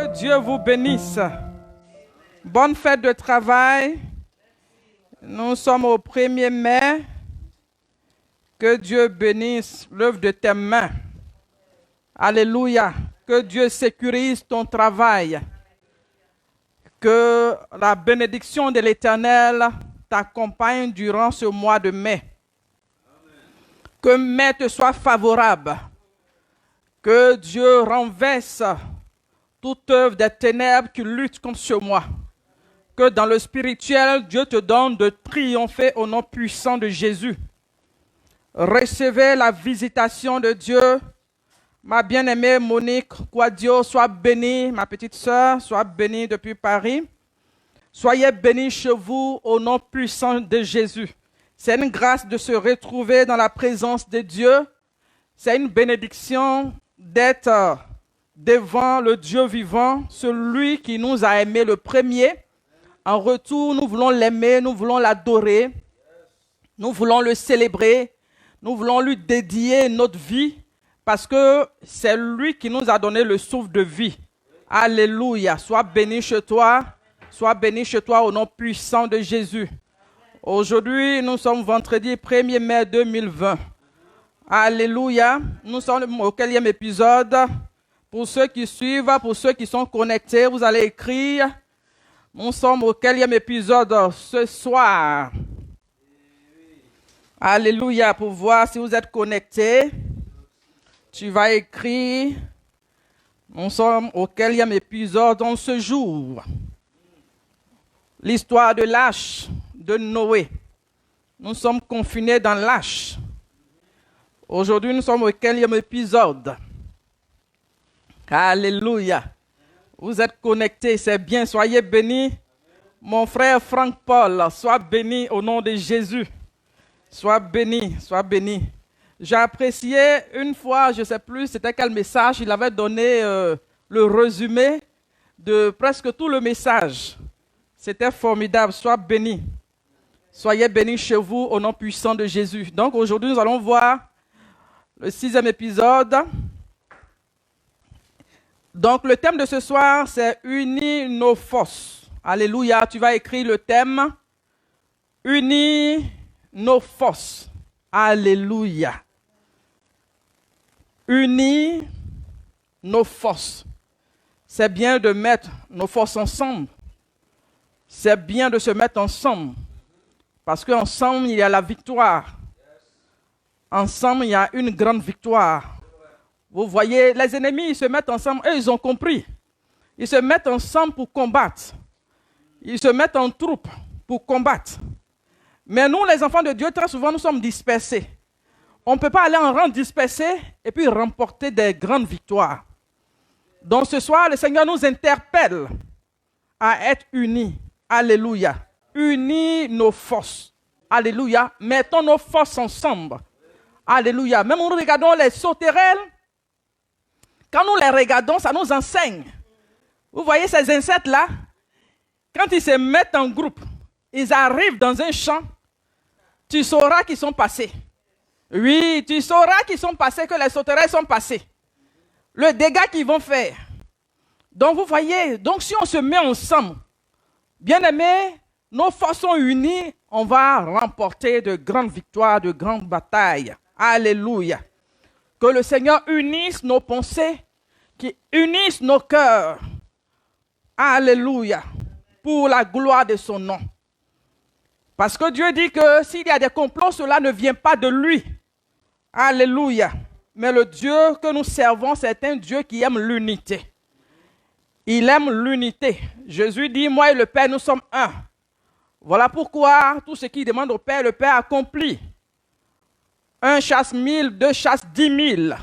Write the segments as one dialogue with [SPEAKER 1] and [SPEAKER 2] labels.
[SPEAKER 1] Que Dieu vous bénisse. Bonne fête de travail. Nous sommes au 1er mai. Que Dieu bénisse l'œuvre de tes mains. Alléluia. Que Dieu sécurise ton travail. Que la bénédiction de l'Éternel t'accompagne durant ce mois de mai. Que mai te soit favorable. Que Dieu renverse toute œuvre des ténèbres qui lutte contre ce mois. Que dans le spirituel, Dieu te donne de triompher au nom puissant de Jésus. Recevez la visitation de Dieu. Ma bien-aimée Monique Quadio, sois bénie. Ma petite sœur, sois bénie depuis Paris. Soyez bénis chez vous au nom puissant de Jésus. C'est une grâce de se retrouver dans la présence de Dieu. C'est une bénédiction d'être devant le Dieu vivant, celui qui nous a aimés le premier. En retour, nous voulons l'aimer, nous voulons l'adorer, nous voulons le célébrer, nous voulons lui dédier notre vie parce que c'est lui qui nous a donné le souffle de vie. Alléluia. Sois béni chez toi au nom puissant de Jésus. Aujourd'hui, nous sommes vendredi 1er mai 2020. Alléluia. Nous sommes au 4e épisode. Pour ceux qui suivent, pour ceux qui sont connectés, vous allez écrire. Nous sommes au 4e épisode ce soir. Alléluia. Pour voir si vous êtes connectés, tu vas écrire. Nous sommes au 4e épisode en ce jour. L'histoire de l'arche de Noé. Nous sommes confinés dans l'arche. Aujourd'hui, nous sommes au 4e épisode. Alléluia. Vous êtes connectés, c'est bien. Soyez bénis. Mon frère Franck Paul, sois béni au nom de Jésus. Sois béni, sois béni. J'ai apprécié une fois, je ne sais plus, c'était quel message, il avait donné le résumé de presque tout le message. C'était formidable, sois béni. Soyez bénis chez vous au nom puissant de Jésus. Donc aujourd'hui, nous allons voir le 6e épisode. Donc le thème de ce soir, c'est « Unis nos forces ». Alléluia, tu vas écrire le thème « Unis nos forces ». Alléluia. Unis nos forces. C'est bien de mettre nos forces ensemble. C'est bien de se mettre ensemble. Parce qu'ensemble, il y a la victoire. Ensemble, il y a une grande victoire. Vous voyez, les ennemis, ils se mettent ensemble. Eux, ils ont compris. Ils se mettent ensemble pour combattre. Ils se mettent en troupe pour combattre. Mais nous, les enfants de Dieu, très souvent, nous sommes dispersés. On ne peut pas aller en rang dispersé et puis remporter des grandes victoires. Donc ce soir, le Seigneur nous interpelle à être unis. Alléluia. Unis nos forces. Alléluia. Mettons nos forces ensemble. Alléluia. Même nous regardons les sauterelles. Quand nous les regardons, ça nous enseigne. Vous voyez ces insectes-là, quand ils se mettent en groupe, ils arrivent dans un champ, tu sauras qu'ils sont passés. Oui, tu sauras qu'ils sont passés, que les sauterelles sont passées. Le dégât qu'ils vont faire. Donc vous voyez, donc si on se met ensemble, bien aimés, nos forces sont unies, on va remporter de grandes victoires, de grandes batailles. Alléluia. Que le Seigneur unisse nos pensées, qu'il unisse nos cœurs. Alléluia. Pour la gloire de son nom. Parce que Dieu dit que s'il y a des complots, cela ne vient pas de lui. Alléluia. Mais le Dieu que nous servons, c'est un Dieu qui aime l'unité. Il aime l'unité. Jésus dit, moi et le Père, nous sommes un. Voilà pourquoi tout ce qu'il demande au Père, le Père accomplit. 1 chasse 1000, 2 chasse 10 000.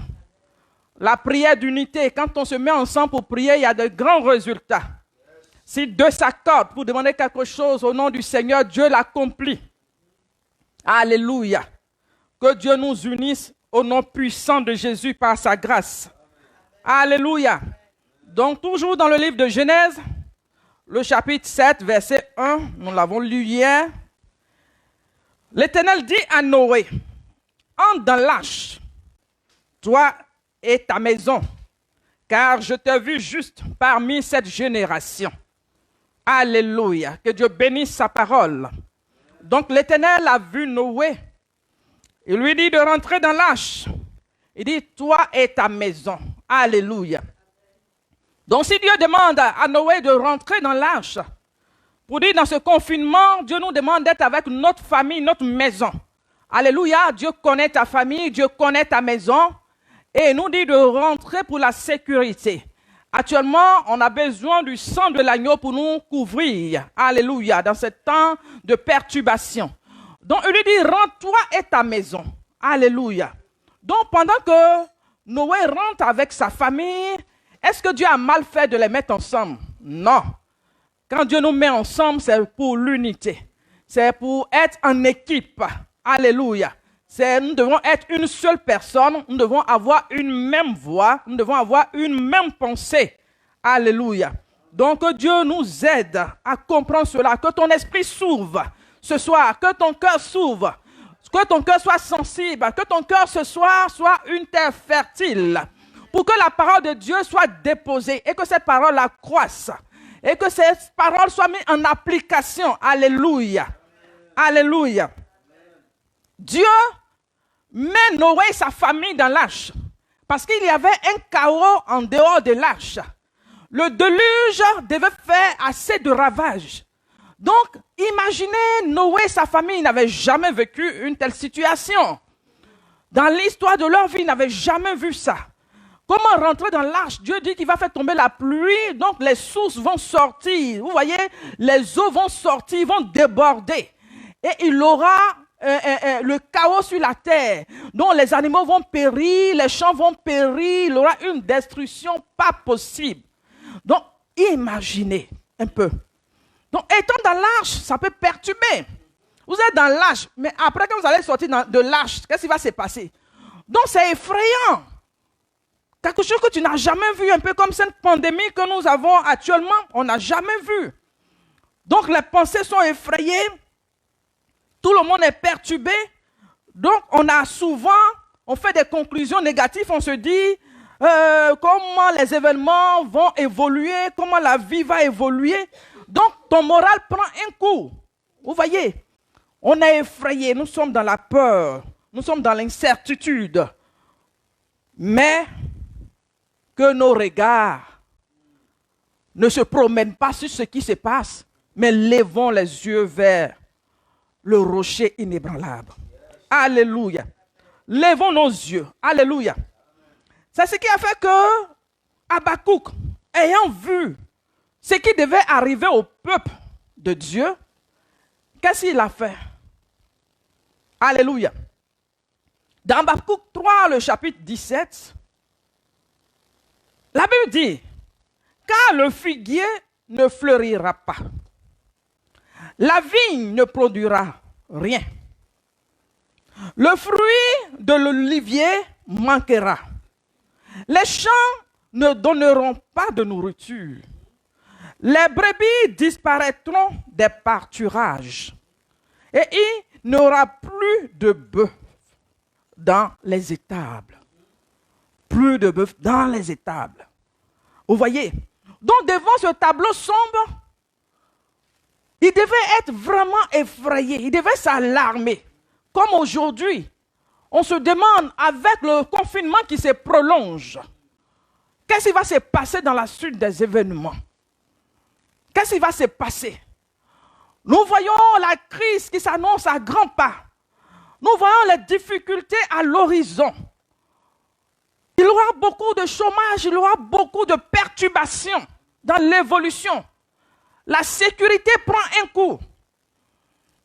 [SPEAKER 1] La prière d'unité, quand on se met ensemble pour prier, il y a de grands résultats. Si deux s'accordent pour demander quelque chose au nom du Seigneur, Dieu l'accomplit. Alléluia. Que Dieu nous unisse au nom puissant de Jésus par sa grâce. Alléluia. Donc toujours dans le livre de Genèse, le chapitre 7, verset 1, nous l'avons lu hier. L'Éternel dit à Noé, entre dans l'arche, toi et ta maison, car je t'ai vu juste parmi cette génération. Alléluia. Que Dieu bénisse sa parole. Donc l'Éternel a vu Noé. Il lui dit de rentrer dans l'arche. Il dit, toi et ta maison. Alléluia. Donc si Dieu demande à Noé de rentrer dans l'arche, pour dire dans ce confinement, Dieu nous demande d'être avec notre famille, notre maison. Alléluia, Dieu connaît ta famille, Dieu connaît ta maison. Et il nous dit de rentrer pour la sécurité. Actuellement, on a besoin du sang de l'agneau pour nous couvrir. Alléluia, dans ce temps de perturbation. Donc il lui dit, rentre-toi et ta maison. Alléluia. Donc pendant que Noé rentre avec sa famille, est-ce que Dieu a mal fait de les mettre ensemble? Non. Quand Dieu nous met ensemble, c'est pour l'unité. C'est pour être en équipe. Alléluia. Nous devons être une seule personne. Nous devons avoir une même voix. Nous devons avoir une même pensée. Alléluia. Donc Dieu nous aide à comprendre cela. Que ton esprit s'ouvre ce soir. Que ton cœur s'ouvre. Que ton cœur soit sensible. Que ton cœur ce soir soit une terre fertile. Pour que la parole de Dieu soit déposée. Et que cette parole la croisse. Et que cette parole soit mise en application. Alléluia. Alléluia. Dieu met Noé et sa famille dans l'arche. Parce qu'il y avait un chaos en dehors de l'arche. Le déluge devait faire assez de ravages. Donc, imaginez, Noé et sa famille n'avaient jamais vécu une telle situation. Dans l'histoire de leur vie, ils n'avaient jamais vu ça. Comment rentrer dans l'arche? Dieu dit qu'il va faire tomber la pluie, donc les sources vont sortir. Vous voyez, les eaux vont sortir, vont déborder. Et il aura le chaos sur la terre. Donc les animaux vont périr, les champs vont périr, il aura une destruction pas possible. Donc imaginez un peu. Donc étant dans l'arche, ça peut perturber. Vous êtes dans l'arche, mais après quand vous allez sortir de l'arche, qu'est-ce qui va se passer? Donc c'est effrayant. Quelque chose que tu n'as jamais vu, un peu comme cette pandémie que nous avons actuellement, on n'a jamais vu. Donc les pensées sont effrayées, tout le monde est perturbé. Donc on fait des conclusions négatives, on se dit comment les événements vont évoluer, comment la vie va évoluer. Donc ton moral prend un coup. Vous voyez, on est effrayé, nous sommes dans la peur, nous sommes dans l'incertitude. Mais que nos regards ne se promènent pas sur ce qui se passe, mais levons les yeux vers le rocher inébranlable. Alléluia. Levons nos yeux. Alléluia. C'est ce qui a fait que Habakkuk, ayant vu ce qui devait arriver au peuple de Dieu, qu'est-ce qu'il a fait? Alléluia. Dans Habakkuk 3, le chapitre 17, la Bible dit, car le figuier ne fleurira pas, la vigne ne produira rien, le fruit de l'olivier manquera, les champs ne donneront pas de nourriture, les brebis disparaîtront des pâturages, et il n'y aura plus de bœufs dans les étables. Plus de bœufs dans les étables. Vous voyez? Donc devant ce tableau sombre, il devait être vraiment effrayé. Il devait s'alarmer. Comme aujourd'hui, on se demande avec le confinement qui se prolonge, qu'est-ce qui va se passer dans la suite des événements? Qu'est-ce qui va se passer? Nous voyons la crise qui s'annonce à grands pas. Nous voyons les difficultés à l'horizon. Il y aura beaucoup de chômage, il y aura beaucoup de perturbations dans l'évolution. La sécurité prend un coup.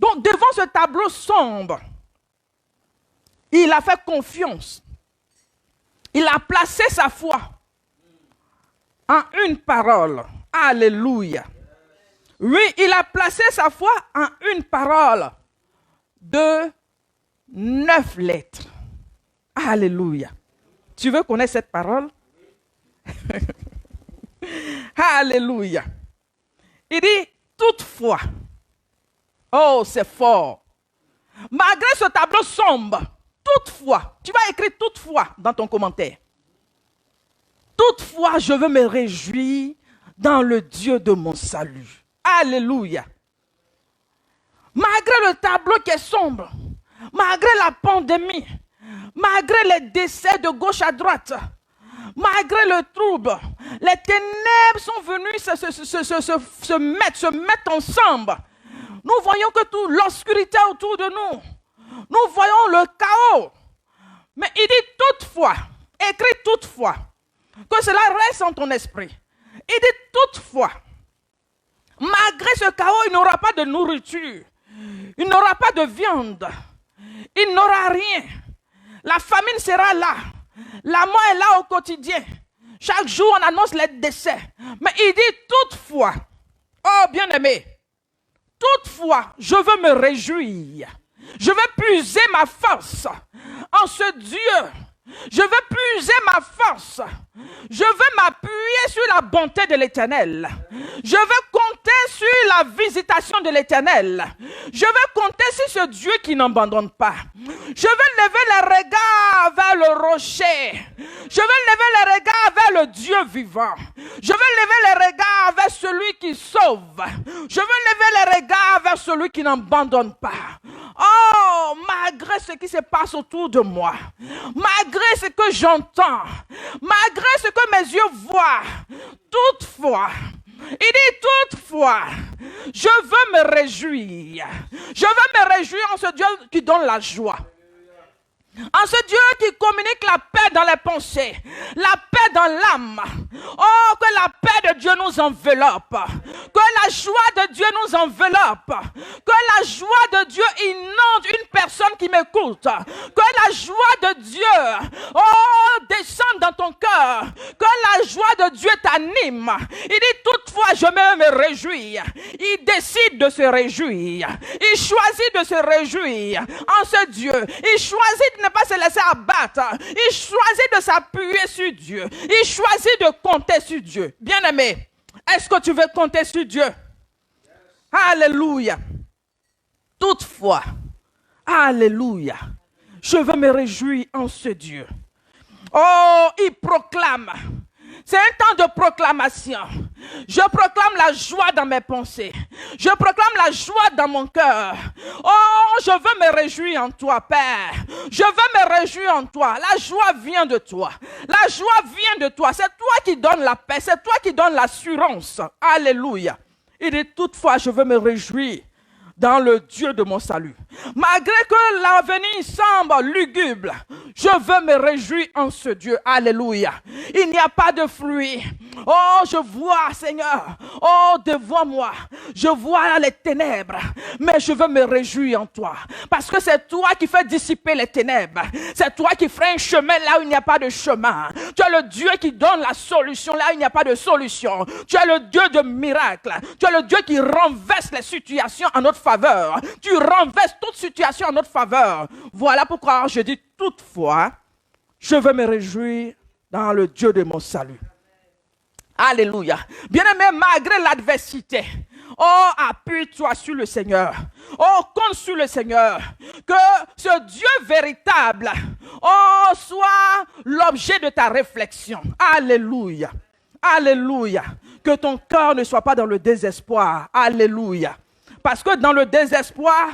[SPEAKER 1] Donc, devant ce tableau sombre, il a fait confiance. Il a placé sa foi en une parole. Alléluia. Oui, il a placé sa foi en une parole de 9 lettres. Alléluia. Tu veux connaître cette parole? Alléluia. Il dit, toutefois, oh c'est fort, malgré ce tableau sombre, toutefois, tu vas écrire toutefois dans ton commentaire. toutefois, je veux me réjouir dans le Dieu de mon salut. Alléluia. Malgré le tableau qui est sombre, malgré la pandémie, malgré les décès de gauche à droite, malgré le trouble, les ténèbres sont venues se mettre ensemble. Nous voyons que toute l'obscurité autour de nous. Nous voyons le chaos. Mais il dit toutefois, écrit toutefois, que cela reste en ton esprit. Il dit toutefois, malgré ce chaos, il n'aura pas de nourriture. Il n'aura pas de viande. Il n'aura rien. La famine sera là. La mort est là au quotidien. Chaque jour, on annonce les décès. Mais il dit toutefois, oh bien-aimé, toutefois, je veux me réjouir. Je veux puiser ma force en ce Dieu. Je veux puiser ma force. Je veux m'appuyer sur la bonté de l'Éternel. Je veux compter sur la visitation de l'Éternel. Je veux compter sur ce Dieu qui n'abandonne pas. Je veux lever les regards vers le rocher. Je veux lever les regards vers le Dieu vivant. Je veux lever les regards vers celui qui sauve. Je veux lever les regards vers celui qui n'abandonne pas. Oh, malgré ce qui se passe autour de moi, malgré ce que j'entends, malgré ce que mes yeux voient, toutefois, il dit toutefois, je veux me réjouir. Je veux me réjouir en ce Dieu qui donne la joie. En ce Dieu qui communique la paix dans les pensées, la paix dans l'âme. Oh, que la paix de Dieu nous enveloppe. Que la joie de Dieu nous enveloppe. Que la joie de Dieu inonde une personne qui m'écoute. Que la joie de Dieu, oh, descende dans ton cœur. Que la joie de Dieu t'anime. Il dit toutefois, je vais me réjouir. Il décide de se réjouir. Il choisit de se réjouir en ce Dieu. Il choisit de ne pas se laisser abattre. Il choisit de s'appuyer sur Dieu. Il choisit de compter sur Dieu. Bien-aimé, est-ce que tu veux compter sur Dieu? Alléluia. Toutefois, alléluia, je veux me réjouir en ce Dieu. Oh, il proclame. C'est un temps de proclamation. Je proclame la joie dans mes pensées. Je proclame la joie dans mon cœur. Oh, je veux me réjouir en toi, Père. Je veux me réjouir en toi. La joie vient de toi. La joie vient de toi. C'est toi qui donnes la paix. C'est toi qui donnes l'assurance. Alléluia. Il dit toutefois, je veux me réjouir dans le Dieu de mon salut. Malgré que l'avenir semble lugubre, je veux me réjouir en ce Dieu. Alléluia. Il n'y a pas de fruit. Oh, je vois, Seigneur. Oh, devant moi, je vois les ténèbres. Mais je veux me réjouir en toi. Parce que c'est toi qui fais dissiper les ténèbres. C'est toi qui ferais un chemin là où il n'y a pas de chemin. Tu es le Dieu qui donne la solution là où il n'y a pas de solution. Tu es le Dieu de miracles. Tu es le Dieu qui renverse les situations en notre faveur. Tu renverses toute situation en notre faveur. Voilà pourquoi je dis toutefois, je veux me réjouir dans le Dieu de mon salut. Alléluia. Bien-aimé, malgré l'adversité, oh, appuie-toi sur le Seigneur. Oh, compte sur le Seigneur. Que ce Dieu véritable, oh, soit l'objet de ta réflexion. Alléluia. Alléluia. Que ton cœur ne soit pas dans le désespoir. Alléluia. Parce que dans le désespoir,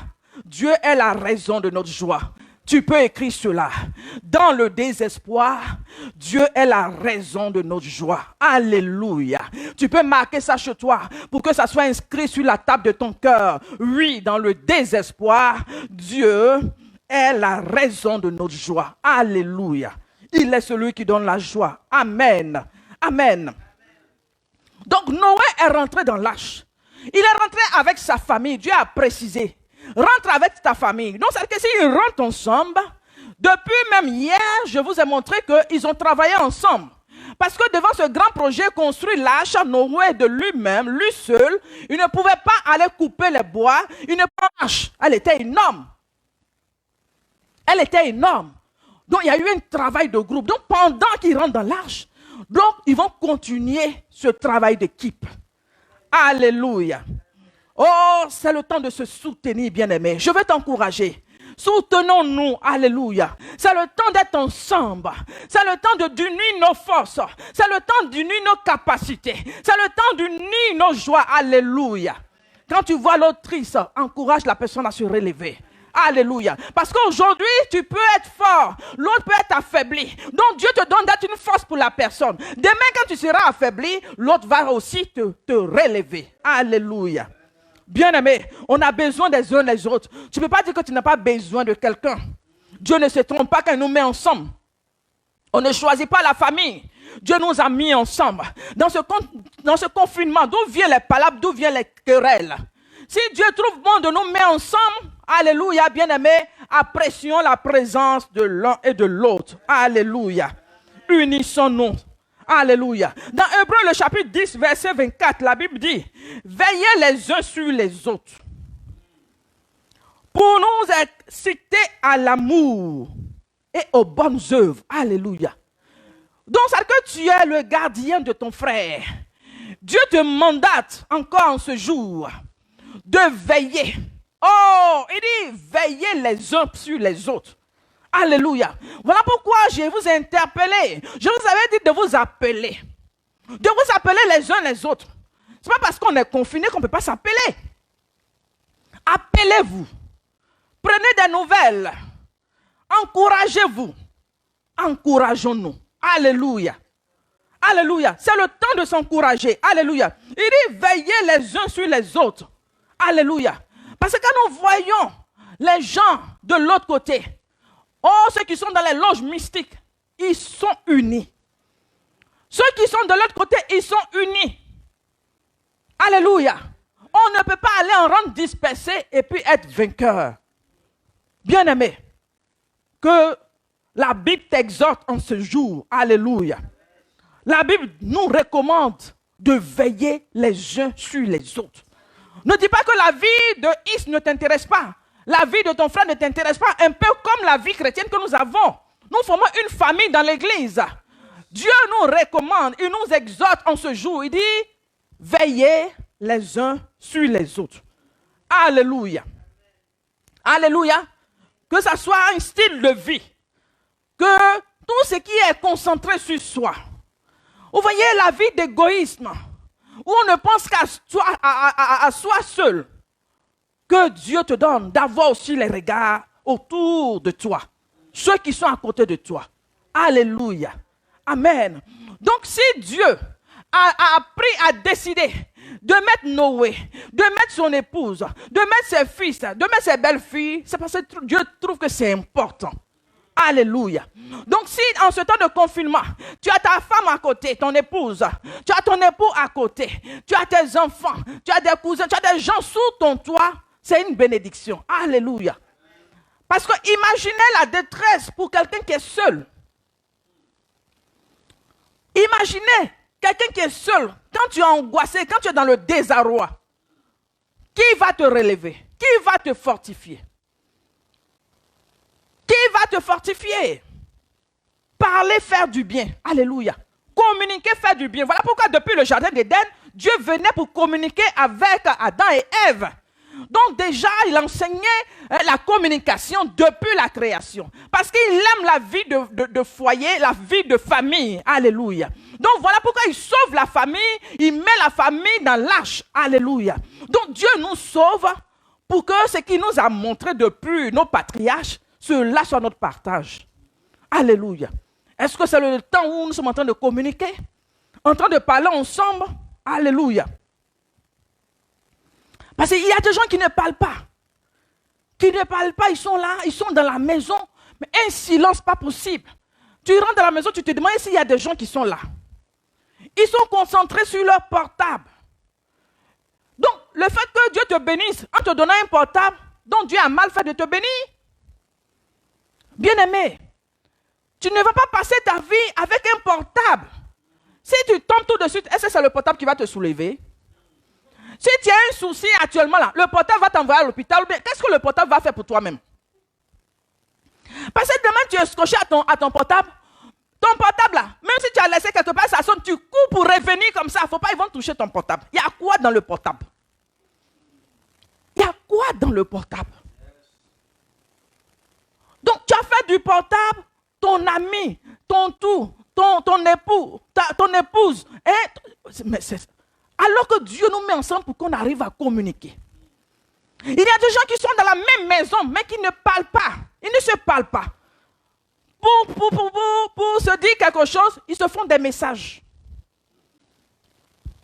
[SPEAKER 1] Dieu est la raison de notre joie. Tu peux écrire cela. Dans le désespoir, Dieu est la raison de notre joie. Alléluia. Tu peux marquer ça chez toi pour que ça soit inscrit sur la table de ton cœur. Oui, dans le désespoir, Dieu est la raison de notre joie. Alléluia. Il est celui qui donne la joie. Amen. Amen. Donc Noé est rentré dans l'arche. Il est rentré avec sa famille. Dieu a précisé. Rentre avec ta famille. Donc, c'est que s'ils rentrent ensemble, depuis même hier, je vous ai montré qu'ils ont travaillé ensemble. Parce que devant ce grand projet construit l'arche, Noé de lui-même, lui seul, il ne pouvait pas aller couper les bois. Il ne prend l'arche. Elle était énorme. Elle était énorme. Donc, il y a eu un travail de groupe. Donc, pendant qu'ils rentrent dans l'arche, donc, ils vont continuer ce travail d'équipe. Alléluia. Oh, c'est le temps de se soutenir, bien-aimé. Je veux t'encourager. Soutenons-nous. Alléluia. C'est le temps d'être ensemble. C'est le temps d'unir nos forces. C'est le temps d'unir nos capacités. C'est le temps d'unir nos joies. Alléluia. Quand tu vois l'autre triste, encourage la personne à se relever. Alléluia. Parce qu'aujourd'hui, tu peux être fort. L'autre peut être affaibli. Donc, Dieu te donne d'être une force pour la personne. Demain, quand tu seras affaibli, l'autre va aussi te relever. Alléluia. Bien-aimé, on a besoin des uns des autres. Tu ne peux pas dire que tu n'as pas besoin de quelqu'un. Dieu ne se trompe pas quand il nous met ensemble. On ne choisit pas la famille. Dieu nous a mis ensemble. Dans ce confinement, d'où viennent les palabres, d'où viennent les querelles? Si Dieu trouve bon de nous mettre ensemble, alléluia, bien-aimés, apprécions la présence de l'un et de l'autre. Alléluia. Unissons-nous. Alléluia. Dans Hébreux, le chapitre 10, verset 24, la Bible dit, veillez les uns sur les autres pour nous exciter à l'amour et aux bonnes œuvres. Alléluia. Donc, c'est que tu es le gardien de ton frère. Dieu te mandate encore en ce jour de veiller. Oh, il dit veillez les uns sur les autres. Alléluia. Voilà pourquoi je vous ai interpellé. Je vous avais dit de vous appeler. De vous appeler les uns les autres. Ce n'est pas parce qu'on est confiné qu'on ne peut pas s'appeler. Appelez-vous. Prenez des nouvelles. Encouragez-vous. Encourageons-nous. Alléluia. Alléluia. C'est le temps de s'encourager. Alléluia. Il dit veillez les uns sur les autres. Alléluia. Parce que quand nous voyons les gens de l'autre côté, oh, ceux qui sont dans les loges mystiques, ils sont unis. Ceux qui sont de l'autre côté, ils sont unis. Alléluia. On ne peut pas aller en rang dispersé et puis être vainqueur. Bien-aimé, que la Bible t'exhorte en ce jour. Alléluia. La Bible nous recommande de veiller les uns sur les autres. Ne dis pas que la vie de Is ne t'intéresse pas. La vie de ton frère ne t'intéresse pas. Un peu comme la vie chrétienne que nous avons. Nous formons une famille dans l'église. Dieu nous recommande, il nous exhorte en ce jour. Il dit, veillez les uns sur les autres. Alléluia. Alléluia. Que ça soit un style de vie. Que tout ce qui est concentré sur soi. Vous voyez la vie d'égoïsme. Où on ne pense qu'à soi seul. Que Dieu te donne d'avoir aussi les regards autour de toi. Ceux qui sont à côté de toi. Alléluia. Amen. Donc si Dieu a décidé de mettre Noé, de mettre son épouse, de mettre ses fils, de mettre ses belles-filles, c'est parce que Dieu trouve que c'est important. Alléluia. Donc si en ce temps de confinement, tu as ta femme à côté, ton épouse, tu as ton époux à côté, tu as tes enfants, tu as des cousins, tu as des gens sous ton toit, c'est une bénédiction. Alléluia. Parce que imaginez la détresse pour quelqu'un qui est seul. Imaginez quelqu'un qui est seul, quand tu es angoissé, quand tu es dans le désarroi. Qui va te relever? Qui va te fortifier? Qui va te fortifier? Parler, faire du bien. Alléluia. Communiquer, faire du bien. Voilà pourquoi depuis le jardin d'Éden, Dieu venait pour communiquer avec Adam et Ève. Donc déjà, il enseignait la communication depuis la création. Parce qu'il aime la vie de foyer, la vie de famille. Alléluia. Donc voilà pourquoi il sauve la famille, il met la famille dans l'arche. Alléluia. Donc Dieu nous sauve pour que ce qu'il nous a montré depuis nos patriarches, cela soit notre partage. Alléluia. Est-ce que c'est le temps où nous sommes en train de communiquer? En train de parler ensemble? Alléluia. Parce qu'il y a des gens qui ne parlent pas. Qui ne parlent pas, ils sont là, ils sont dans la maison. Mais un silence pas possible. Tu rentres dans la maison, tu te demandes s'il y a des gens qui sont là. Ils sont concentrés sur leur portable. Donc, le fait que Dieu te bénisse en te donnant un portable, donc Dieu a mal fait de te bénir. Bien-aimé, tu ne vas pas passer ta vie avec un portable. Si tu tombes tout de suite, est-ce que c'est le portable qui va te soulever? Si tu as un souci actuellement là, le portable va t'envoyer à l'hôpital. Qu'est-ce que le portable va faire pour toi-même? Parce que demain tu es scotché à ton portable. Ton portable là, même si tu as laissé quelque part, ça sonne, tu cours pour revenir comme ça. Faut pas, ils vont toucher ton portable. Il y a quoi dans le portable? Il y a quoi dans le portable? tu as fait du portable ton ami, ton tout, ton époux, ton épouse. Alors que Dieu nous met ensemble pour qu'on arrive à communiquer. Il y a des gens qui sont dans la même maison, mais qui ne parlent pas. Ils ne se parlent pas. Pour se dire quelque chose, ils se font des messages.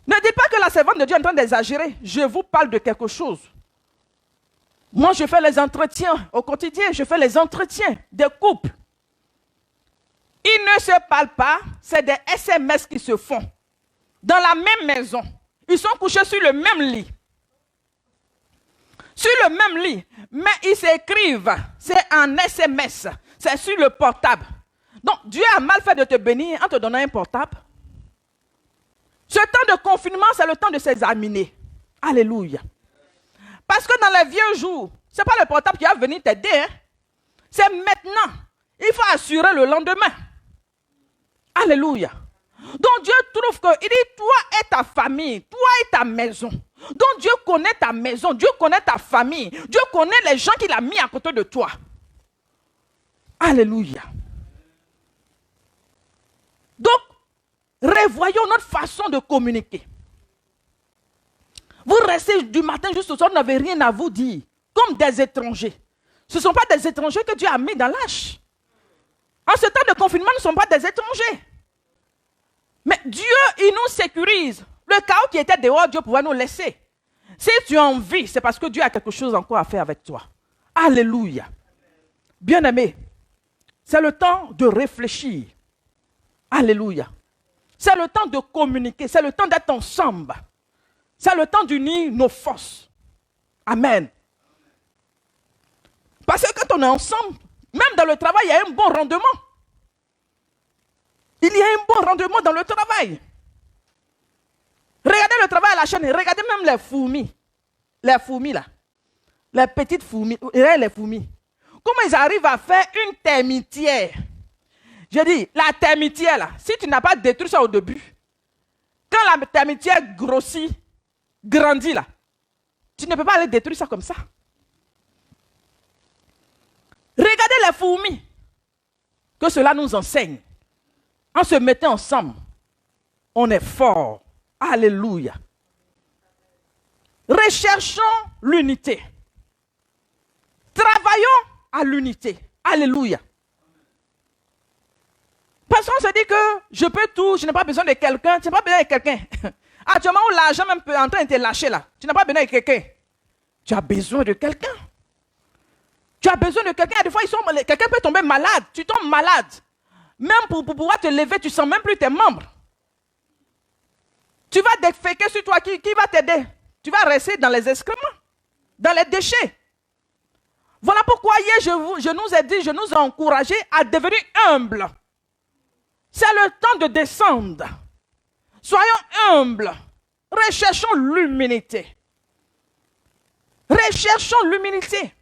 [SPEAKER 1] Ne dites pas que la servante de Dieu est en train d'exagérer. Je vous parle de quelque chose. Moi, je fais les entretiens au quotidien. Je fais les entretiens des couples. Ils ne se parlent pas. C'est des SMS qui se font. Dans la même maison. Ils sont couchés sur le même lit. Sur le même lit. Mais ils s'écrivent. C'est en SMS. C'est sur le portable. Donc, Dieu a mal fait de te bénir en te donnant un portable. Ce temps de confinement, c'est le temps de s'examiner. Alléluia. Parce que dans les vieux jours, ce n'est pas le portable qui va venir t'aider. Hein? C'est maintenant. Il faut assurer le lendemain. Alléluia. Donc Dieu trouve que, il dit, toi et ta famille, toi et ta maison. Donc Dieu connaît ta maison, Dieu connaît ta famille, Dieu connaît les gens qu'il a mis à côté de toi. Alléluia. Donc, revoyons notre façon de communiquer. Vous restez du matin jusqu'au soir, vous n'avez rien à vous dire, comme des étrangers. Ce ne sont pas des étrangers que Dieu a mis dans l'arche. En ce temps de confinement, nous ne sommes pas des étrangers. Mais Dieu, il nous sécurise. Le chaos qui était dehors, Dieu pouvait nous laisser. Si tu as envie, c'est parce que Dieu a quelque chose encore à faire avec toi. Alléluia. Bien-aimé, c'est le temps de réfléchir. Alléluia. C'est le temps de communiquer. C'est le temps d'être ensemble. C'est le temps d'unir nos forces. Amen. Parce que quand on est ensemble, même dans le travail, il y a un bon rendement. Il y a un bon rendement dans le travail. Regardez le travail à la chaîne. Regardez même les fourmis. Les fourmis là. Les petites fourmis. Regardez les fourmis. Comment ils arrivent à faire une termitière? Je dis, la termitière là, si tu n'as pas détruit ça au début, quand la termitière grossit, grandit là, tu ne peux pas aller détruire ça comme ça. Regardez les fourmis. Que cela nous enseigne. En se mettant ensemble, on est fort. Alléluia. Recherchons l'unité. Travaillons à l'unité. Alléluia. Parce qu'on se dit que je peux tout, je n'ai pas besoin de quelqu'un. Tu n'as pas besoin de quelqu'un. Actuellement, où l'argent même peut en train de te lâcher là. Tu n'as pas besoin de quelqu'un. Tu as besoin de quelqu'un. Tu as besoin de quelqu'un. Des fois, quelqu'un peut tomber malade. Tu tombes malade. Même pour pouvoir te lever, tu ne sens même plus tes membres. Tu vas déféquer sur toi. Qui va t'aider? Tu vas rester dans les excréments, dans les déchets. Voilà pourquoi hier, je nous ai dit, je nous ai encouragés à devenir humbles. C'est le temps de descendre. Soyons humbles. Recherchons l'humilité. Recherchons l'humilité.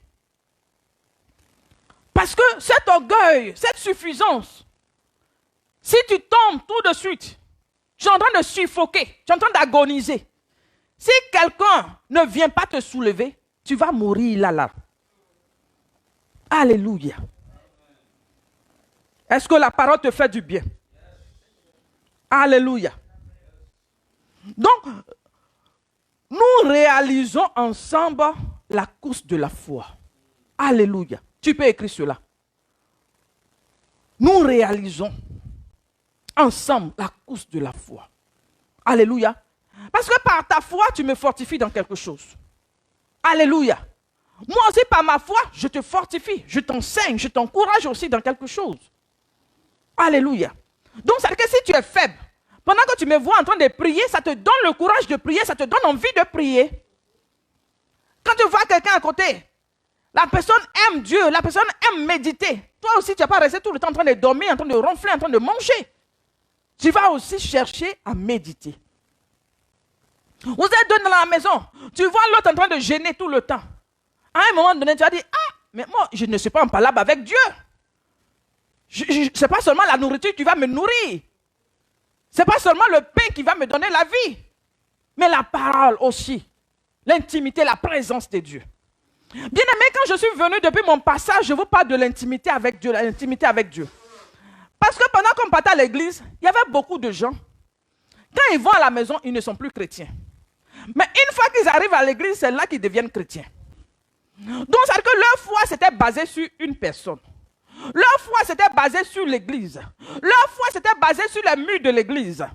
[SPEAKER 1] Parce que cet orgueil, cette suffisance, si tu tombes tout de suite, tu es en train de suffoquer, tu es en train d'agoniser. Si quelqu'un ne vient pas te soulever, tu vas mourir là. Alléluia. Est-ce que la parole te fait du bien? Alléluia. Donc, nous réalisons ensemble la course de la foi. Alléluia. Tu peux écrire cela. Nous réalisons ensemble la course de la foi. Alléluia. Parce que par ta foi, tu me fortifies dans quelque chose. Alléluia. Moi aussi, par ma foi, je te fortifie. Je t'enseigne, je t'encourage aussi dans quelque chose. Alléluia. Donc, c'est que si tu es faible, pendant que tu me vois en train de prier, ça te donne le courage de prier, ça te donne envie de prier. Quand tu vois quelqu'un à côté, la personne aime Dieu, la personne aime méditer. Toi aussi, tu n'as pas resté tout le temps en train de dormir, en train de ronfler, en train de manger. Tu vas aussi chercher à méditer. Vous êtes deux dans la maison, tu vois l'autre en train de gêner tout le temps. À un moment donné, tu vas dire, ah, mais moi, je ne suis pas en palabre avec Dieu. Ce n'est pas seulement la nourriture qui va me nourrir. Ce n'est pas seulement le pain qui va me donner la vie. Mais la parole aussi. L'intimité, la présence de Dieu. Bien-aimé, quand je suis venu depuis mon passage, je vous parle de l'intimité avec Dieu, l'intimité avec Dieu. Parce que pendant qu'on partait à l'église, il y avait beaucoup de gens. Quand ils vont à la maison, ils ne sont plus chrétiens. Mais une fois qu'ils arrivent à l'église, c'est là qu'ils deviennent chrétiens. Donc, c'est-à-dire que leur foi, c'était basée sur une personne. Leur foi, c'était basée sur l'église. Leur foi, c'était basée sur les murs de l'église.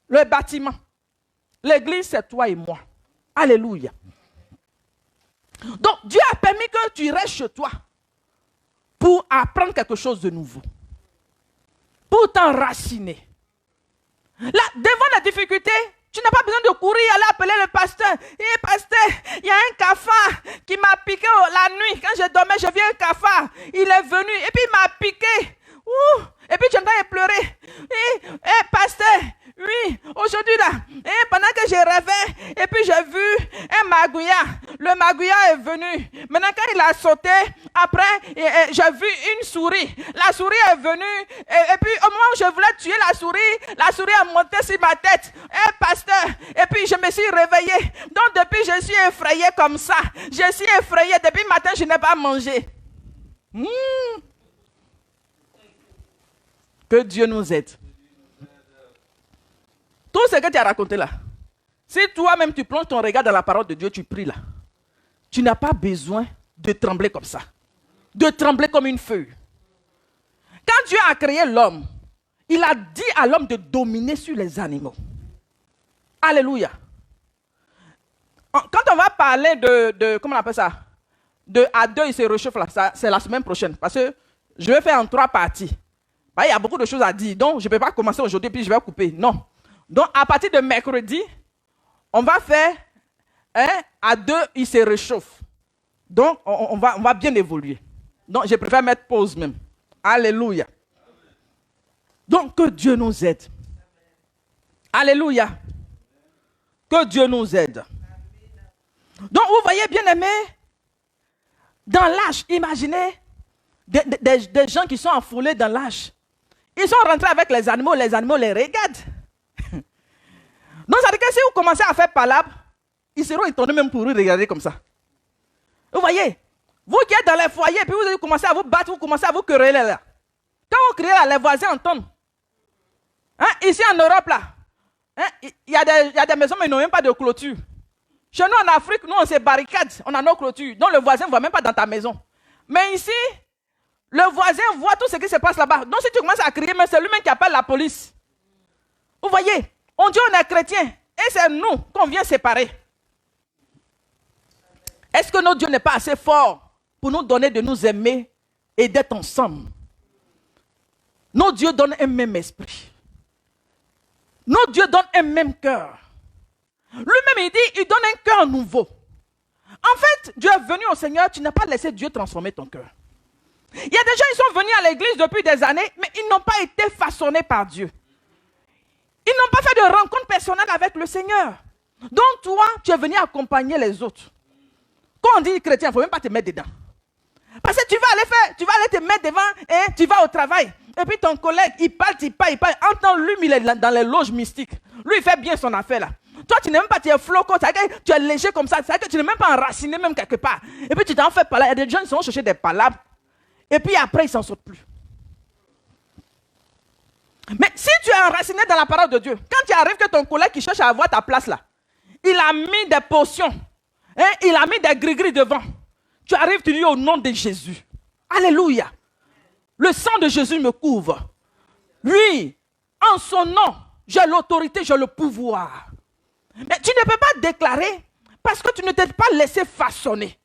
[SPEAKER 1] Le bâtiment. L'église, c'est toi et moi. Alléluia. Donc, Dieu a permis que tu restes chez toi pour apprendre quelque chose de nouveau. Pour t'enraciner. Là, devant la difficulté, tu n'as pas besoin de courir, aller appeler le pasteur. Eh, pasteur, il y a un cafard qui m'a piqué la nuit. Quand je dormais, je vis un cafard. Il est venu et puis il m'a piqué. Ouh, et puis tu entends pleurer. Eh, pasteur, oui, aujourd'hui là, pendant que je rêvais, et puis j'ai vu un magouilla. Le magouilla est venu. Maintenant, quand il a sauté, après, j'ai vu une souris. La souris est venue. Et puis, au moment où je voulais tuer la souris a monté sur ma tête. Pasteur, et puis je me suis réveillé. Donc, depuis, je suis effrayé comme ça. Je suis effrayé. Depuis le matin, je n'ai pas mangé. Que Dieu nous aide. Tout ce que tu as raconté là, si toi-même tu plonges ton regard dans la parole de Dieu, tu pries là, tu n'as pas besoin de trembler comme ça, de trembler comme une feuille. Quand Dieu a créé l'homme, il a dit à l'homme de dominer sur les animaux. Alléluia. Quand on va parler de comment on appelle ça, de A2, il se réchauffe là, c'est la semaine prochaine, parce que je vais faire en 3 parties. Il y a beaucoup de choses à dire, donc je ne peux pas commencer aujourd'hui puis je vais couper, non. Donc, à partir de mercredi, on va faire A2, il se réchauffe. Donc, on va bien évoluer. Donc, je préfère mettre pause même. Alléluia. Donc, que Dieu nous aide. Alléluia. Que Dieu nous aide. Donc, vous voyez, bien aimé, dans l'âge, imaginez des gens qui sont enfoulés dans l'âge. Ils sont rentrés avec les animaux les regardent. Donc, ça veut dire que si vous commencez à faire palabre, ils seront étonnés même pour vous regarder comme ça. Vous voyez, vous qui êtes dans les foyers, puis vous commencez à vous battre, vous commencez à vous quereller là. Quand vous criez là, les voisins entendent. Ici en Europe là, il y a des maisons mais ils n'ont même pas de clôture. Chez nous en Afrique, nous on se barricade, on a nos clôtures. Donc le voisin ne voit même pas dans ta maison. Mais ici, le voisin voit tout ce qui se passe là-bas. Donc si tu commences à crier, mais c'est lui-même qui appelle la police. Vous voyez, on dit on est chrétien et c'est nous qu'on vient séparer. Est-ce que notre Dieu n'est pas assez fort pour nous donner de nous aimer et d'être ensemble? Notre Dieu donne un même esprit. Notre Dieu donne un même cœur. Lui-même, il dit, il donne un cœur nouveau. En fait, Dieu est venu au Seigneur, tu n'as pas laissé Dieu transformer ton cœur. Il y a des gens qui sont venus à l'église depuis des années, mais ils n'ont pas été façonnés par Dieu. Ils n'ont pas fait de rencontre personnelle avec le Seigneur. Donc toi, tu es venu accompagner les autres. Quand on dit chrétien, il ne faut même pas te mettre dedans. Parce que tu vas aller te mettre devant et tu vas au travail. Et puis ton collègue, il parle. Entends lui, il est dans les loges mystiques. Lui, il fait bien son affaire là. Toi, tu n'es même pas, tu es floco, tu es léger comme ça. C'est-à-dire que tu n'es même pas enraciné même quelque part. Et puis tu t'en fais parler. Il y a des gens qui sont chercher des palabres. Et puis après, ils ne s'en sortent plus. Mais si tu es enraciné dans la parole de Dieu, quand tu arrives que ton collègue qui cherche à avoir ta place là, il a mis des potions, il a mis des gris-gris devant. Tu arrives, tu dis au nom de Jésus. Alléluia. Le sang de Jésus me couvre. Lui, en son nom, j'ai l'autorité, j'ai le pouvoir. Mais tu ne peux pas déclarer parce que tu ne t'es pas laissé façonner.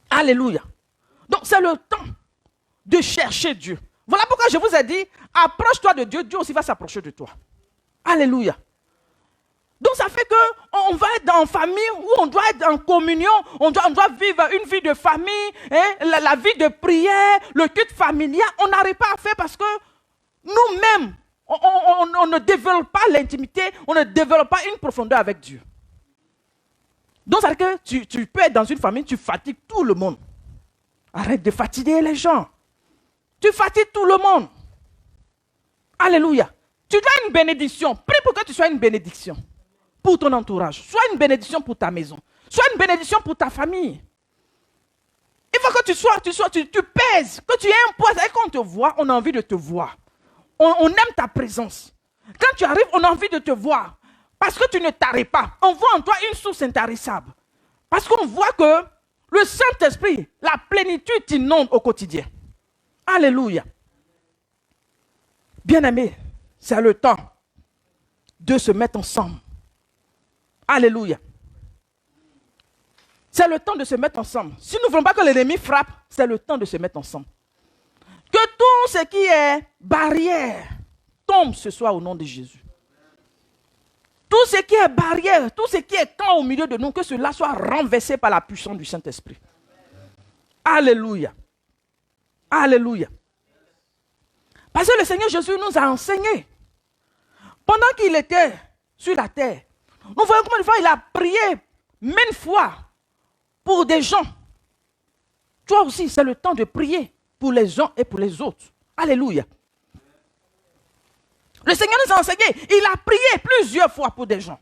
[SPEAKER 1] Alléluia. Donc c'est le temps de chercher Dieu. Voilà pourquoi je vous ai dit, approche-toi de Dieu, Dieu aussi va s'approcher de toi. Alléluia. Donc ça fait qu'on va être en famille, où on doit être en communion, on doit vivre une vie de famille, la vie de prière, le culte familial. On n'arrive pas à faire parce que nous-mêmes, on ne développe pas l'intimité, on ne développe pas une profondeur avec Dieu. Donc ça veut dire que tu peux être dans une famille, tu fatigues tout le monde. Arrête de fatiguer les gens. Tu fatigues tout le monde. Alléluia. Tu dois une bénédiction. Prie pour que tu sois une bénédiction pour ton entourage. Sois une bénédiction pour ta maison. Sois une bénédiction pour ta famille. Il faut que tu pèses, que tu aies un poids. Et quand on te voit, on a envie de te voir. On aime ta présence. Quand tu arrives, on a envie de te voir. Parce que tu ne taris pas. On voit en toi une source intarissable. Parce qu'on voit que le Saint-Esprit, la plénitude t'inonde au quotidien. Alléluia. Bien-aimés, c'est le temps de se mettre ensemble. Alléluia. C'est le temps de se mettre ensemble. Si nous ne voulons pas que l'ennemi frappe, c'est le temps de se mettre ensemble. Que tout ce qui est barrière tombe ce soir au nom de Jésus. Tout ce qui est barrière, tout ce qui est camp au milieu de nous, que cela soit renversé par la puissance du Saint-Esprit. Alléluia. Alléluia. Parce que le Seigneur Jésus nous a enseigné. Pendant qu'il était sur la terre, nous voyons combien de fois il a prié maintes fois pour des gens. Toi aussi, c'est le temps de prier pour les uns et pour les autres. Alléluia. Le Seigneur nous a enseigné. Il a prié plusieurs fois pour des gens.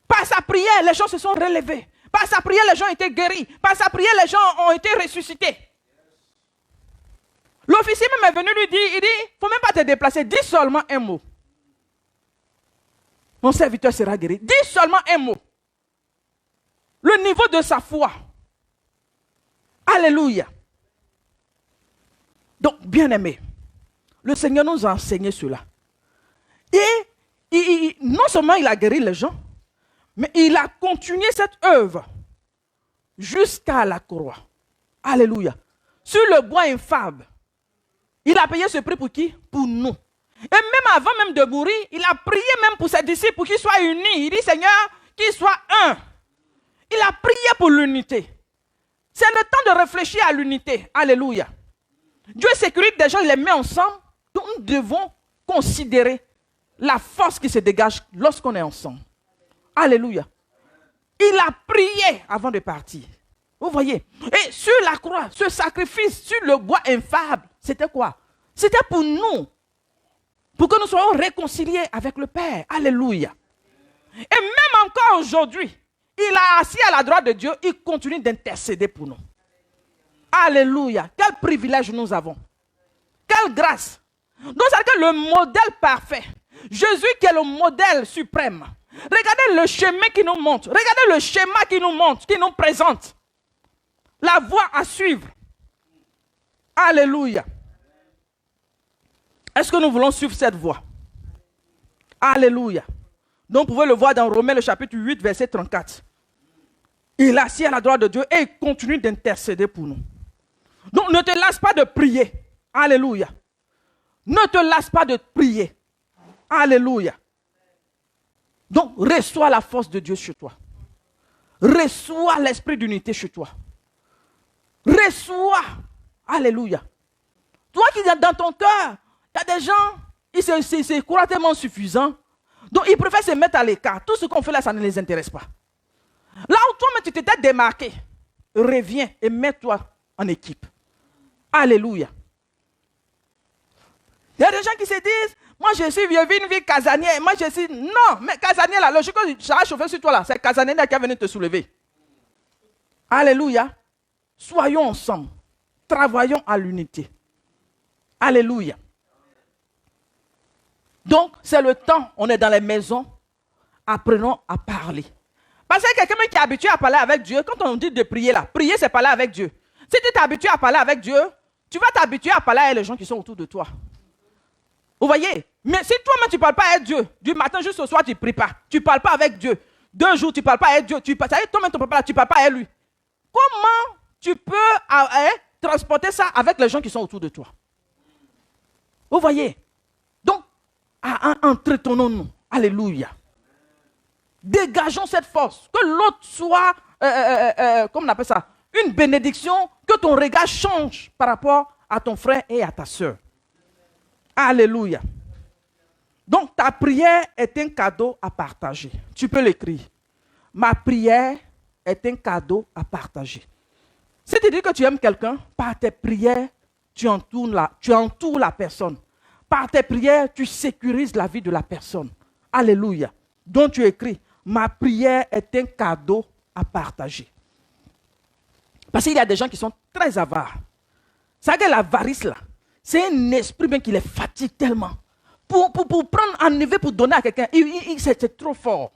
[SPEAKER 1] Par sa prière, les gens se sont relevés. Par sa prière, les gens ont été guéris. Par sa prière, les gens ont été ressuscités. L'officier même est venu lui dire, il dit, il ne faut même pas te déplacer, dis seulement un mot. Mon serviteur sera guéri. Dis seulement un mot. Le niveau de sa foi. Alléluia. Donc, bien-aimés, le Seigneur nous a enseigné cela. Et non seulement il a guéri les gens, mais il a continué cette œuvre jusqu'à la croix. Alléluia. Sur le bois infâme. Il a payé ce prix pour qui? Pour nous. Et même avant même de mourir, il a prié même pour ses disciples pour qu'ils soient unis. Il dit, Seigneur, qu'ils soient un. Il a prié pour l'unité. C'est le temps de réfléchir à l'unité. Alléluia. Dieu sécurise des gens, il les met ensemble. Donc nous devons considérer la force qui se dégage lorsqu'on est ensemble. Alléluia. Il a prié avant de partir. Vous voyez. Et sur la croix, ce sacrifice sur le bois infâme, c'était quoi? C'était pour nous. Pour que nous soyons réconciliés avec le Père. Alléluia. Et même encore aujourd'hui, il a assis à la droite de Dieu, il continue d'intercéder pour nous. Alléluia. Quel privilège nous avons. Quelle grâce. Donc, c'est le modèle parfait. Jésus qui est le modèle suprême. Regardez le chemin qui nous montre. Regardez le schéma qui nous montre, qui nous présente. La voie à suivre. Alléluia. Est-ce que nous voulons suivre cette voie? Alléluia. Donc, vous pouvez le voir dans Romains, le chapitre 8, verset 34. Il est assis à la droite de Dieu et il continue d'intercéder pour nous. Donc, ne te lasse pas de prier. Alléluia. Ne te lasse pas de prier. Alléluia. Donc, reçois la force de Dieu chez toi. Reçois l'esprit d'unité chez toi. Reçois. Alléluia. Toi qui es dans ton cœur, il y a des gens, ils se croient tellement suffisants. Donc, ils préfèrent se mettre à l'écart. Tout ce qu'on fait là, ça ne les intéresse pas. Là où toi-même, tu t'étais démarqué, reviens et mets-toi en équipe. Alléluia. Il y a des gens qui se disent, moi je vis une vie casanière. Moi je suis, non, mais casanière là, le jour que ça a chauffé sur toi là, c'est casanière qui est venu te soulever. Alléluia. Soyons ensemble. Travaillons à l'unité. Alléluia. Donc, c'est le temps, on est dans les maisons, apprenons à parler. Parce que quelqu'un qui est habitué à parler avec Dieu, quand on dit de prier là, prier c'est parler avec Dieu. Si tu es habitué à parler avec Dieu, tu vas t'habituer à parler avec les gens qui sont autour de toi. Vous voyez? Mais si toi-même tu ne parles pas avec Dieu, du matin jusqu'au soir tu ne pries pas, tu ne parles pas avec Dieu, 2 jours tu ne parles pas avec Dieu, toi-même tu ne parles pas avec lui. Comment tu peux transporter ça avec les gens qui sont autour de toi? Vous voyez? Donc, entretenons-nous. Alléluia. Dégageons cette force. Que l'autre soit, comment on appelle ça? Une bénédiction, que ton regard change par rapport à ton frère et à ta soeur. Alléluia. Donc, ta prière est un cadeau à partager. Tu peux l'écrire. Ma prière est un cadeau à partager. Si tu dis que tu aimes quelqu'un, par tes prières, tu entoures la personne. Par tes prières, tu sécurises la vie de la personne. Alléluia. Donc tu écris, ma prière est un cadeau à partager. Parce qu'il y a des gens qui sont très avares. Ça que l'avarice là, c'est un esprit bien qui les fatigue tellement. Pour prendre, enlever, pour donner à quelqu'un, c'est trop fort.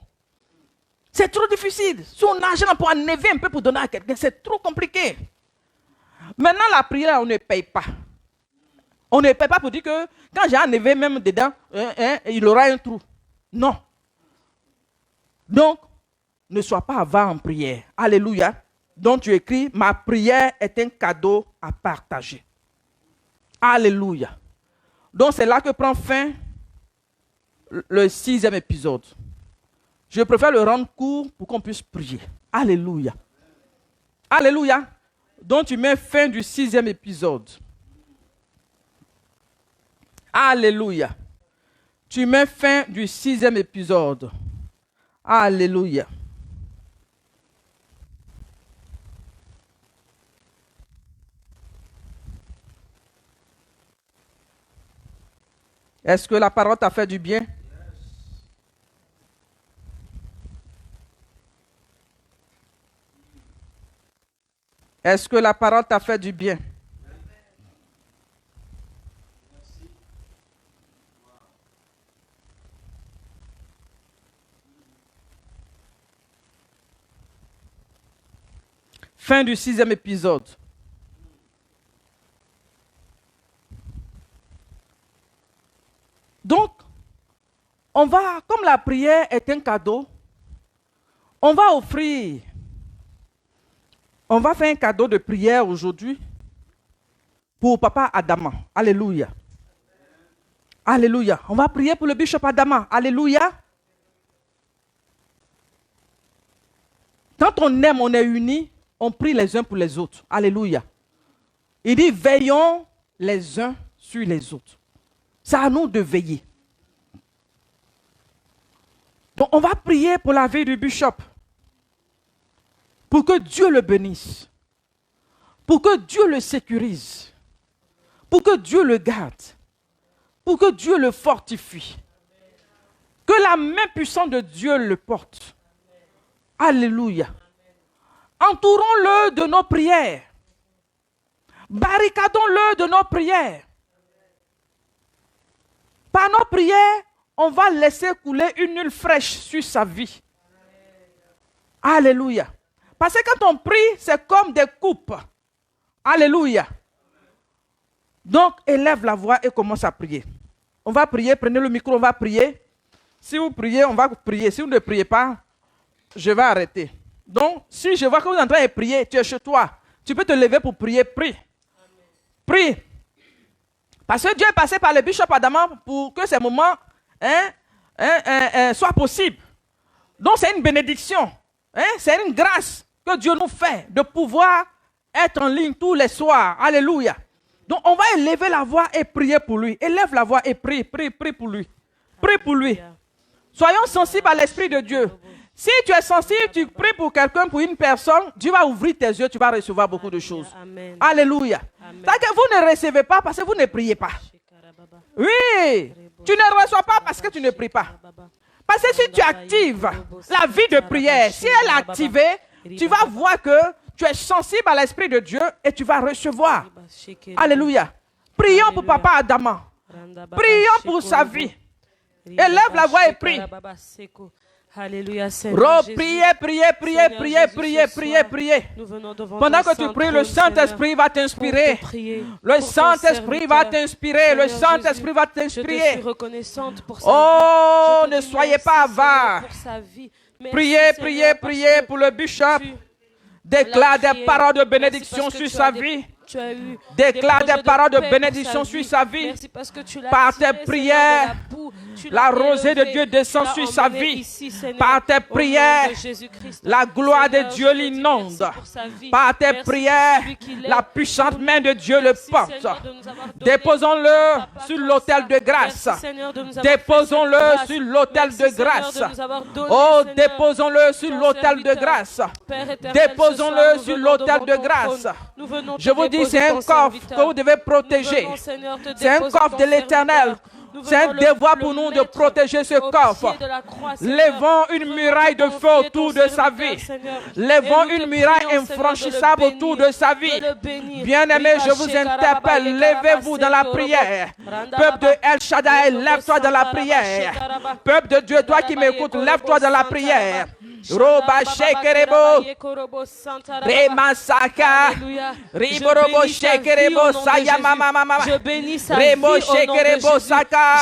[SPEAKER 1] C'est trop difficile. Son argent pour enlever un peu pour donner à quelqu'un, c'est trop compliqué. Maintenant, la prière, on ne paye pas. On ne paye pas pour dire que quand j'ai enlevé même dedans, il aura un trou. Non. Donc, ne sois pas avare en prière. Alléluia. Donc tu écris, ma prière est un cadeau à partager. Alléluia. Donc c'est là que prend fin le 6e épisode. Je préfère le rendre court pour qu'on puisse prier. Alléluia. Alléluia. Donc tu mets fin du 6e épisode. Alléluia. Tu mets fin du 6e épisode. Alléluia. Est-ce que la parole t'a fait du bien? Est-ce que la parole t'a fait du bien? Fin du 6e épisode. Donc, on va, comme la prière est un cadeau, on va offrir, on va faire un cadeau de prière aujourd'hui pour Papa Adama. Alléluia. Alléluia. On va prier pour le bishop Adama. Alléluia. Quand on aime, on est unis, on prie les uns pour les autres. Alléluia. Il dit, veillons les uns sur les autres. C'est à nous de veiller. Donc, on va prier pour la vie du bishop. Pour que Dieu le bénisse. Pour que Dieu le sécurise. Pour que Dieu le garde. Pour que Dieu le fortifie. Que la main puissante de Dieu le porte. Alléluia. Entourons-le de nos prières. Barricadons-le de nos prières. Par nos prières, on va laisser couler une huile fraîche sur sa vie. Alléluia. Parce que quand on prie, c'est comme des coupes. Alléluia. Donc, élève la voix et commence à prier. On va prier, prenez le micro, on va prier. Si vous priez, on va prier. Si vous ne priez pas, je vais arrêter. Donc, si je vois que vous êtes en train de prier, tu es chez toi, tu peux te lever pour prier, prie. Prie. Parce que Dieu est passé par le bishop Adama pour que ces moments soient possibles. Donc c'est une bénédiction. C'est une grâce que Dieu nous fait de pouvoir être en ligne tous les soirs. Alléluia. Donc on va élever la voix et prier pour lui. Élève la voix et prie pour lui. Prie pour lui. Soyons sensibles à l'Esprit de Dieu. Si tu es sensible, tu pries pour quelqu'un, pour une personne, Dieu va ouvrir tes yeux, tu vas recevoir beaucoup de choses. Amen. Alléluia. C'est que vous ne recevez pas parce que vous ne priez pas. Oui, tu ne reçois pas parce que tu ne pries pas. Parce que si tu actives la vie de prière, si elle est activée, tu vas voir que tu es sensible à l'Esprit de Dieu et tu vas recevoir. Alléluia. Prions pour Papa Adama. Prions pour sa vie. Élève la voix et prie.
[SPEAKER 2] Alléluia,
[SPEAKER 1] Seigneur. Priez. Pendant que tu pries, le Saint-Esprit va t'inspirer. Le Saint-Esprit va t'inspirer. Le Saint-Esprit va t'inspirer. Oh, ne soyez pas avares. Priez pour le bishop. Déclare des paroles de bénédiction sur sa vie. Déclare des paroles de bénédiction sur sa vie. Par tes prières, la rosée de Dieu descend sur sa vie. Par tes prières, la gloire de Dieu l'inonde. Par tes prières, la puissante main de Dieu le porte. Déposons-le sur l'autel de grâce. Déposons-le sur l'autel de grâce. Oh, déposons-le sur l'autel de grâce. Déposons-le sur l'autel de grâce. Je vous dis, c'est un coffre que vous devez protéger. C'est un coffre de l'Éternel. C'est un devoir pour nous de protéger ce coffre. Levons une muraille de feu autour de sa vie. Levons une muraille infranchissable autour de sa vie. Bien-aimés, je vous interpelle, levez-vous dans la prière. Peuple de El Shaddai, lève-toi dans la prière. Peuple de Dieu, toi qui m'écoutes, lève-toi dans la prière. Roba shekerebo, remasaka, riborobo shekerebo, sayamamamama, remo shekerebo saka.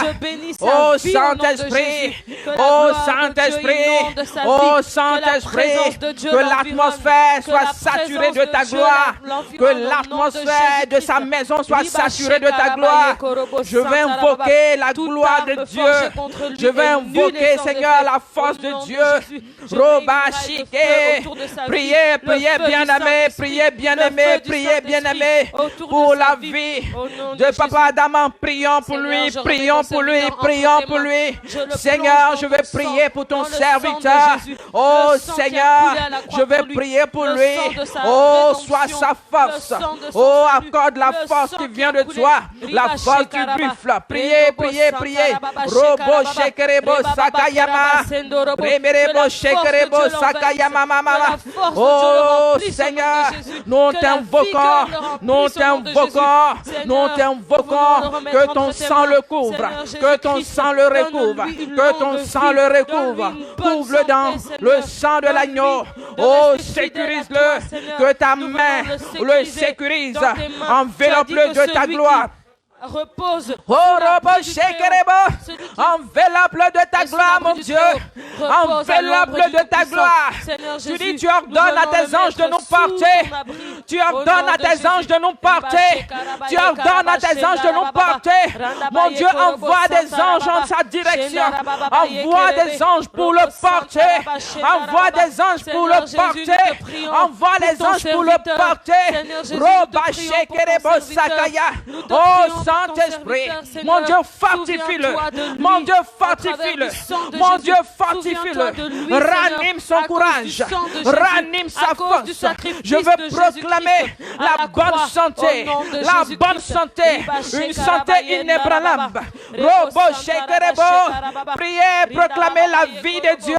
[SPEAKER 1] Oh Saint-Esprit, oh Saint-Esprit, oh Saint-Esprit, que l'atmosphère soit saturée de ta gloire, que l'atmosphère de sa maison soit saturée de ta gloire. Je vais invoquer la gloire de Dieu. Je vais invoquer, Seigneur, la force de Dieu. Priez, priez, bien-aimés, priez, bien-aimés, priez, bien-aimés, pour la vie de Papa Adam. Prions pour lui, prions pour lui, prions pour lui. Seigneur, je vais prier pour ton serviteur. Oh Seigneur, je vais prier pour lui. Oh, sois sa force. Oh, accorde la force qui vient de toi, la force du buffle. Priez, priez, priez. Robo shekerebo sakayama, remerebo shekerebo sakayama mama. Oh Seigneur, nous t'invoquons, nous t'invoquons, nous t'invoquons. Que ton sang le couvre, que ton sang le recouvre, que ton sang le recouvre. Couvre-le dans le sang de l'agneau. Oh, sécurise-le, que ta main le sécurise. Enveloppe-le de ta gloire.
[SPEAKER 2] Repose.
[SPEAKER 1] Oh, enveloppe-le de ta gloire, mon Dieu. Enveloppe-le de ta gloire. Tu dis, tu ordonnes à tes anges de nous porter. Tu ordonnes à tes anges de nous porter. Tu ordonnes à tes anges de nous porter. Mon Dieu, envoie des anges en sa direction. Envoie des anges pour le porter. Envoie des anges pour le porter. Envoie les anges pour le porter. Roba shekerebo sakaya. Oh, Saint-Esprit, mon Dieu, fortifie-le. Mon Dieu, fortifie-le. Mon Dieu, fortifie-le. Ranime son courage. Ranime sa force. Je veux proclamer la bonne santé. La bonne santé. Une santé inébranlable. Robo shekerebo. Priez, proclamez la vie de Dieu.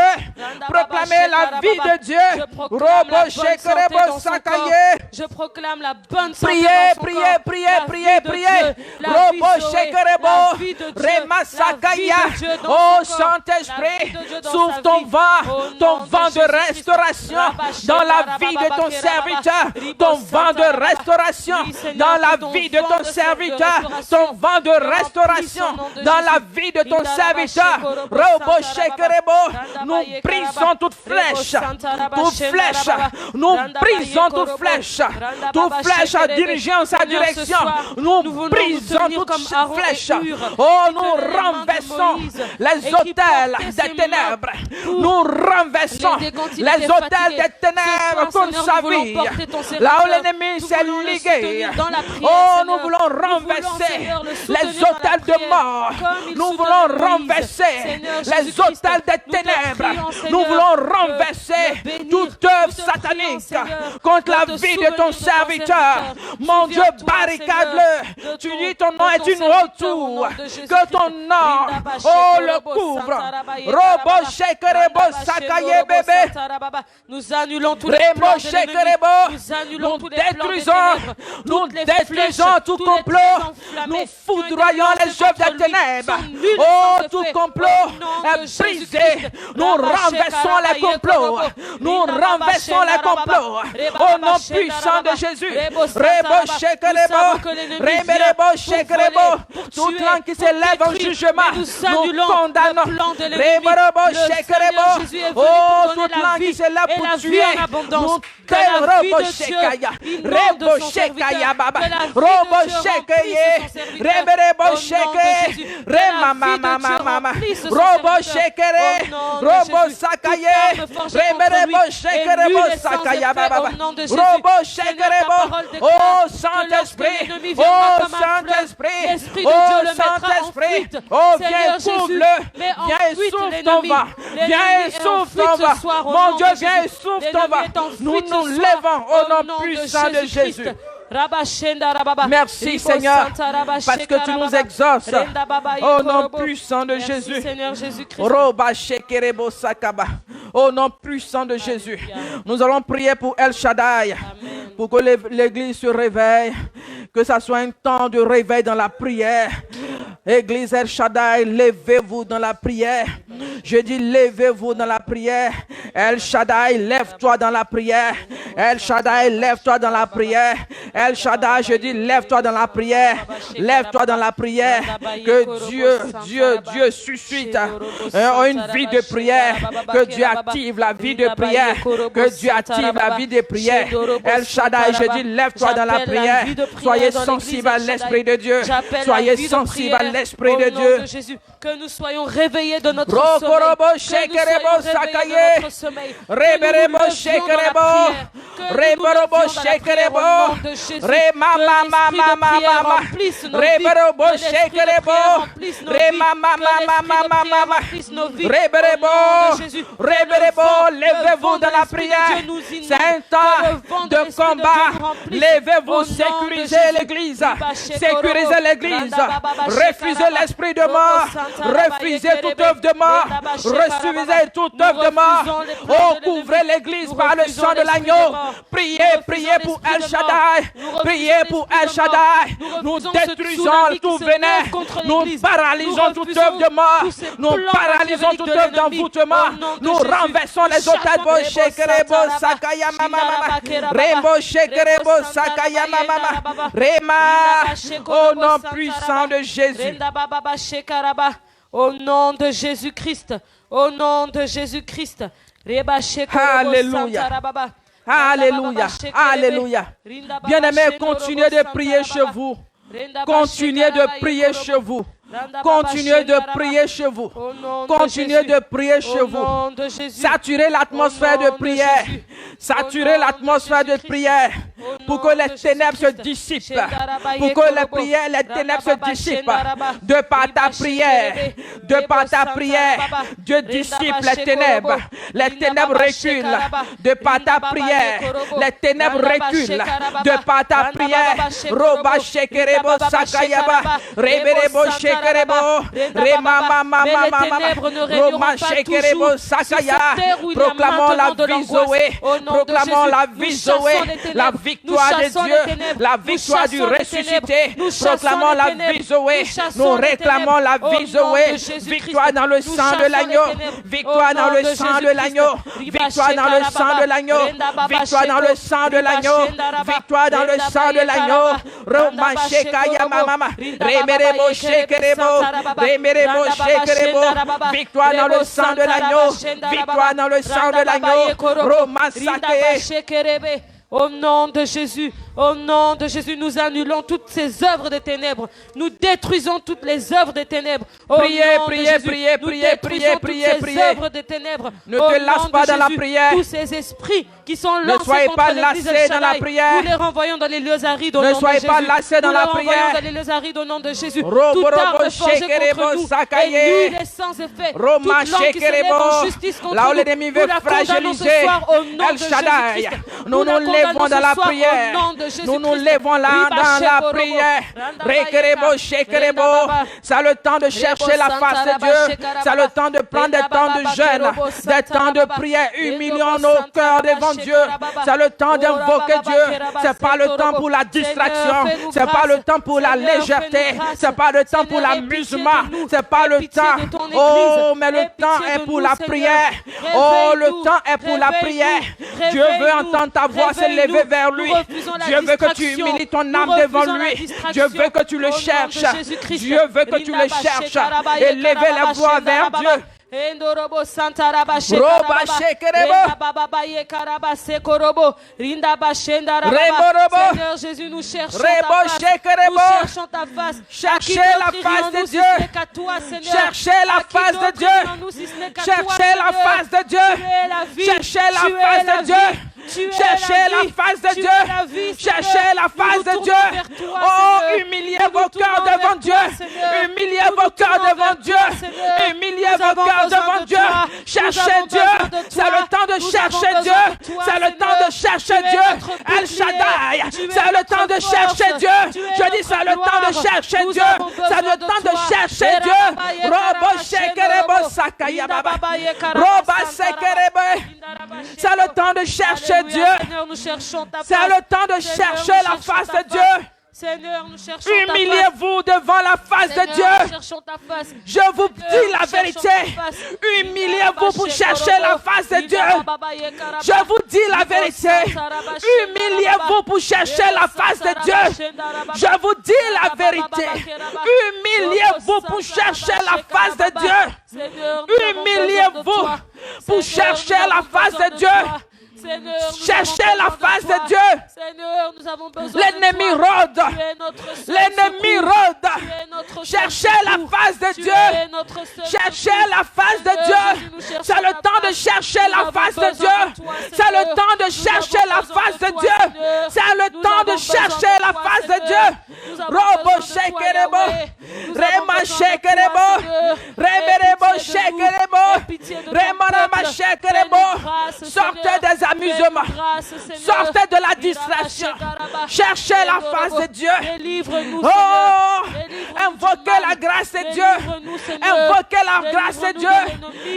[SPEAKER 1] Proclamez la vie de Dieu. Robo shekerebo sakaye.
[SPEAKER 2] Je proclame la bonne santé.
[SPEAKER 1] Priez, priez, priez, priez, priez. Robo shekerebo, remasakaya. Oh Saint-Esprit, souffle ton vent de restauration dans la vie de ton serviteur, ton vent de restauration dans la vie de ton serviteur, ton vent de restauration dans la vie de ton serviteur. Robo shekerebo, nous brisons toute flèche, nous brisons toute flèche dirigeant en sa direction. Nous brisons toute flèche. Oh, nous renversons les autels des ténèbres. Nous renversons les autels des ténèbres contre sa vie. Là où l'ennemi s'est ligué. Oh, nous voulons renverser les autels de mort. Nous voulons renverser les autels des ténèbres. Nous voulons renverser toute œuvre satanique contre la vie de ton serviteur. Mon Dieu, barricade-le. Tu dis ton nom est une haute tour. Que ton nom, oh, le couvre. Robo shekerebo sakaye bébé.
[SPEAKER 2] Nous annulons tous les plans de l'ennemi. Nous annulons tous les plans des ténèbres.
[SPEAKER 1] Nous détruisons tout complot. Nous foudroyons les œuvres des ténèbres. Oh, tout complot est brisé. Nous renversons les complots. Nous renversons les complots. Au nom puissant de Jésus. Rebo shekerebo. Remerebo shekerebo. Toute langue qui s'élève en jugement, nous condamnons. Remerebo shekerebo. Oh, toute langue qui s'élève pour tuer, nous Robo shekaya, Rebo shekaya baba, Robo shekaye, Remerebo sheke, Remama, Robo shekere, Robo sakaye, Remerebo shekerebo sakaya baba, Robo shekerebo. Oh Saint-Esprit, oh Saint-Esprit, oh Saint-Esprit, oh viens souffle, viens et souffle ton vent, viens et souffle ton vent, mon Dieu viens et souffle ton vent. Nous nous levons au nom puissant de Jésus. Merci Seigneur, parce que tu nous exauces. Au nom puissant de Jésus. Au nom puissant de Jésus. Nous allons prier pour El Shaddai, pour que l'Église se réveille, que ça soit un temps de réveil dans la prière. Église El Shaddai, levez-vous dans la prière. Je dis levez-vous dans la prière. El Shaddai, lève-toi dans la prière. El Shaddai, lève-toi dans la prière. El Shaddai, je dis lève-toi dans la prière. Lève-toi dans la prière. Que Dieu suscite une vie de prière. Que Dieu active la vie de prière. Que Dieu active la vie de prière. El Shaddai, je dis lève-toi dans la prière. Soyez sensibles à l'Esprit de Dieu. Soyez sensibles à l'Esprit de Dieu.
[SPEAKER 2] Que nous soyons réveillés de notre sommeil. Que nous soyons réveillés de notre sommeil.
[SPEAKER 1] Reberebo shekerebo. Reberebo shekerebo. Remamamamamama. Reberebo shekerebo. Remamamamamama. Reberebo. Reberebo. Levez-vous dans la prière. C'est un temps de combat. Levez-vous, sécurisez l'église. Sécurisez l'église. Refusez l'esprit de mort. Refusez toute œuvre de mort. Refusez toute œuvre de mort. Oh, couvrez l'église par le sang de l'agneau. Priez, priez pour El Shaddai. Priez pour El Shaddai. Nous détruisons tout venin. Nous paralysons toute œuvre de mort. Nous paralysons toute œuvre d'envoûtement. Nous renversons les hôtels. Shekerebo Sakaya Mama. Remo Shekerebo Sakaya Mama. Rema. Au nom puissant de Jésus.
[SPEAKER 2] Au nom de Jésus-Christ. Au nom de Jésus-Christ.
[SPEAKER 1] Alléluia. Alléluia. Alléluia. Bien-aimés, continuez de prier chez vous. Continuez de prier chez vous. Continuez de prier chez vous. Continuez de prier chez vous. Saturez l'atmosphère de prière. Saturez l'atmosphère de prière pour que les ténèbres se dissipent. Pour que les ténèbres se dissipent. De par ta prière. De par ta prière. Dieu dissipe les ténèbres. Les ténèbres reculent. De par ta prière. Les ténèbres reculent. De par ta prière. Roba shekerebo sakayaba. Reberebo shekerebo. Proclamons la vie Zoé. Proclamons la vie Zoé. La victoire de Dieu. La victoire du ressuscité. Proclamons la vie Zoé. Nous réclamons la vie Zoé. Victoire dans le sang de l'agneau. Victoire dans le sang de l'agneau. Victoire dans le sang de l'agneau. Victoire dans le sang de l'agneau. Victoire dans le sang de l'agneau. Roma shekaya mama. Remerebo shekerebo. Victoire dans le sang de l'agneau. Victoire dans le sang de l'agneau. Roma sake.
[SPEAKER 2] Au nom de Jésus, nous annulons toutes ces œuvres de ténèbres. Nous détruisons toutes les œuvres de ténèbres.
[SPEAKER 1] Priez, priez, priez, priez, priez, priez, priez.
[SPEAKER 2] Œuvres de ténèbres.
[SPEAKER 1] Ne te lasse pas dans la prière.
[SPEAKER 2] Tous ces esprits qui sont lancés
[SPEAKER 1] ne soyez
[SPEAKER 2] contre
[SPEAKER 1] pas
[SPEAKER 2] l'église
[SPEAKER 1] lassés dans la prière.
[SPEAKER 2] Nous les renvoyons dans les lieux arides au
[SPEAKER 1] ne
[SPEAKER 2] nom de
[SPEAKER 1] soyez
[SPEAKER 2] Jésus.
[SPEAKER 1] Pas lassés dans la prière.
[SPEAKER 2] Nous les renvoyons dans les lieux arides au nom de Jésus. Toute arme forgée contre nous est nulle et sans effet. Toute langue qui se lève en justice contre nous, nous la condamnons ce soir au nom de Jésus-Christ.
[SPEAKER 1] Nous nous levons dans la prière. Nous nous levons là dans la prière. C'est le temps de chercher la face de Dieu. C'est le temps de prendre des temps de jeûne, des temps de prière. Humilions nos cœurs devant Dieu. C'est le temps d'invoquer Dieu. C'est pas le temps pour la distraction. C'est pas le temps pour la légèreté. C'est pas le temps pour l'amusement. C'est pas le temps. Oh, mais le temps est pour la prière. Oh, le temps est pour la prière. Dieu veut entendre ta voix s'élever vers lui. Dieu veut que tu humilies ton âme devant lui. Dieu veut que tu le cherches. Dieu veut que tu le cherches. Et levez la voix vers Dieu.
[SPEAKER 2] Endorobo Santa Rabashe
[SPEAKER 1] Roba shekerebo.
[SPEAKER 2] Seigneur Jésus, nous cherchons ta face. Nous cherchons ta face.
[SPEAKER 1] Cherchez la face de Dieu. Cherchez la face de Dieu. Cherchez la face de Dieu. Cherchez la face de Dieu. Cherchez la face de Dieu. Cherchez la face de Dieu. Oh, humiliez vos cœurs devant Dieu. Humiliez vos cœurs devant Dieu. Humiliez vos cœurs devant Dieu. Cherchez Dieu. C'est le temps de de chercher Dieu. C'est le temps de chercher Dieu. El Shaddai. C'est le temps de chercher Dieu. Je dis c'est le temps de chercher Dieu. C'est le temps de chercher Dieu. Robo shekerebo sakaya baba. Roba sekerebo. C'est le temps de chercher Dieu. C'est le temps de chercher la face de Dieu.
[SPEAKER 2] Seigneur, nous cherchons
[SPEAKER 1] humiliez-vous devant la face de Dieu. Je vous dis la vérité. Humiliez-vous pour chercher la face de Dieu. Je vous dis la vérité. Humiliez-vous pour chercher la face de Dieu. Je vous dis la vérité. Humiliez-vous pour chercher la face de Dieu. Humiliez-vous pour chercher la face de Dieu. Cherchez la face de Dieu. L'ennemi rôde. L'ennemi rôde. Cherchez la face de Dieu. Cherchez la face de Dieu. C'est le temps de chercher la face de Dieu. C'est le temps de chercher la face de Dieu. C'est le temps de chercher la face de Dieu. Robo shekerebo. Rema shekerebo. Remerebo shekerebo. Remarama shekerebo. Sortez des amusement. Sortez de la distraction. Cherchez la face de Dieu. Oh, invoquez la grâce de Dieu. Invoquez la grâce de Dieu.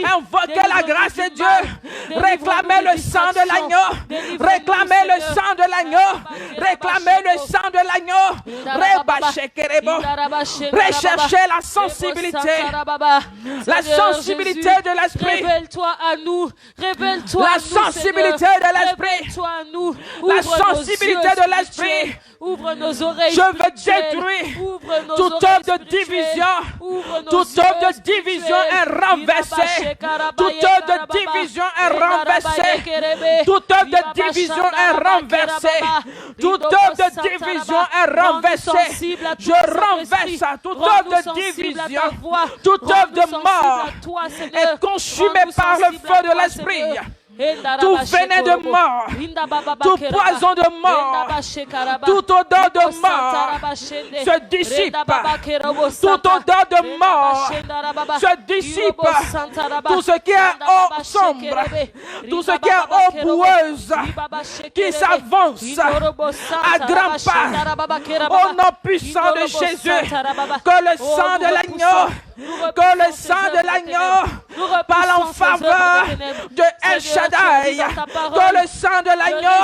[SPEAKER 1] Invoquez la grâce de Dieu. Réclamez le sang de l'agneau. Réclamez le sang de l'agneau. Réclamez le sang de l'agneau. Recherchez la sensibilité. La sensibilité de l'esprit.
[SPEAKER 2] Révèle-toi à nous. Révèle-toi à nous.
[SPEAKER 1] La sensibilité de l'esprit. La sensibilité de l'esprit.
[SPEAKER 2] Ouvre nos oreilles.
[SPEAKER 1] Je veux détruire toute œuvre de division. Toute œuvre de division est renversée. Toute œuvre de division est renversée. Toute œuvre de division est renversée. Toute œuvre de division est renversée. Je renverse toute œuvre de division. Toute œuvre de mort est consumée par le feu de l'esprit. Tout venin de mort, tout poison de mort, toute odeur de mort se dissipe. Toute odeur de mort se dissipe. Tout ce qui est eau sombre, tout ce qui est eau boueuse, qui s'avance à grands pas au nom puissant de Jésus. Que le sang de l'agneau, que le sang de l'agneau parle en faveur de El Shaddai. Que le sang de l'agneau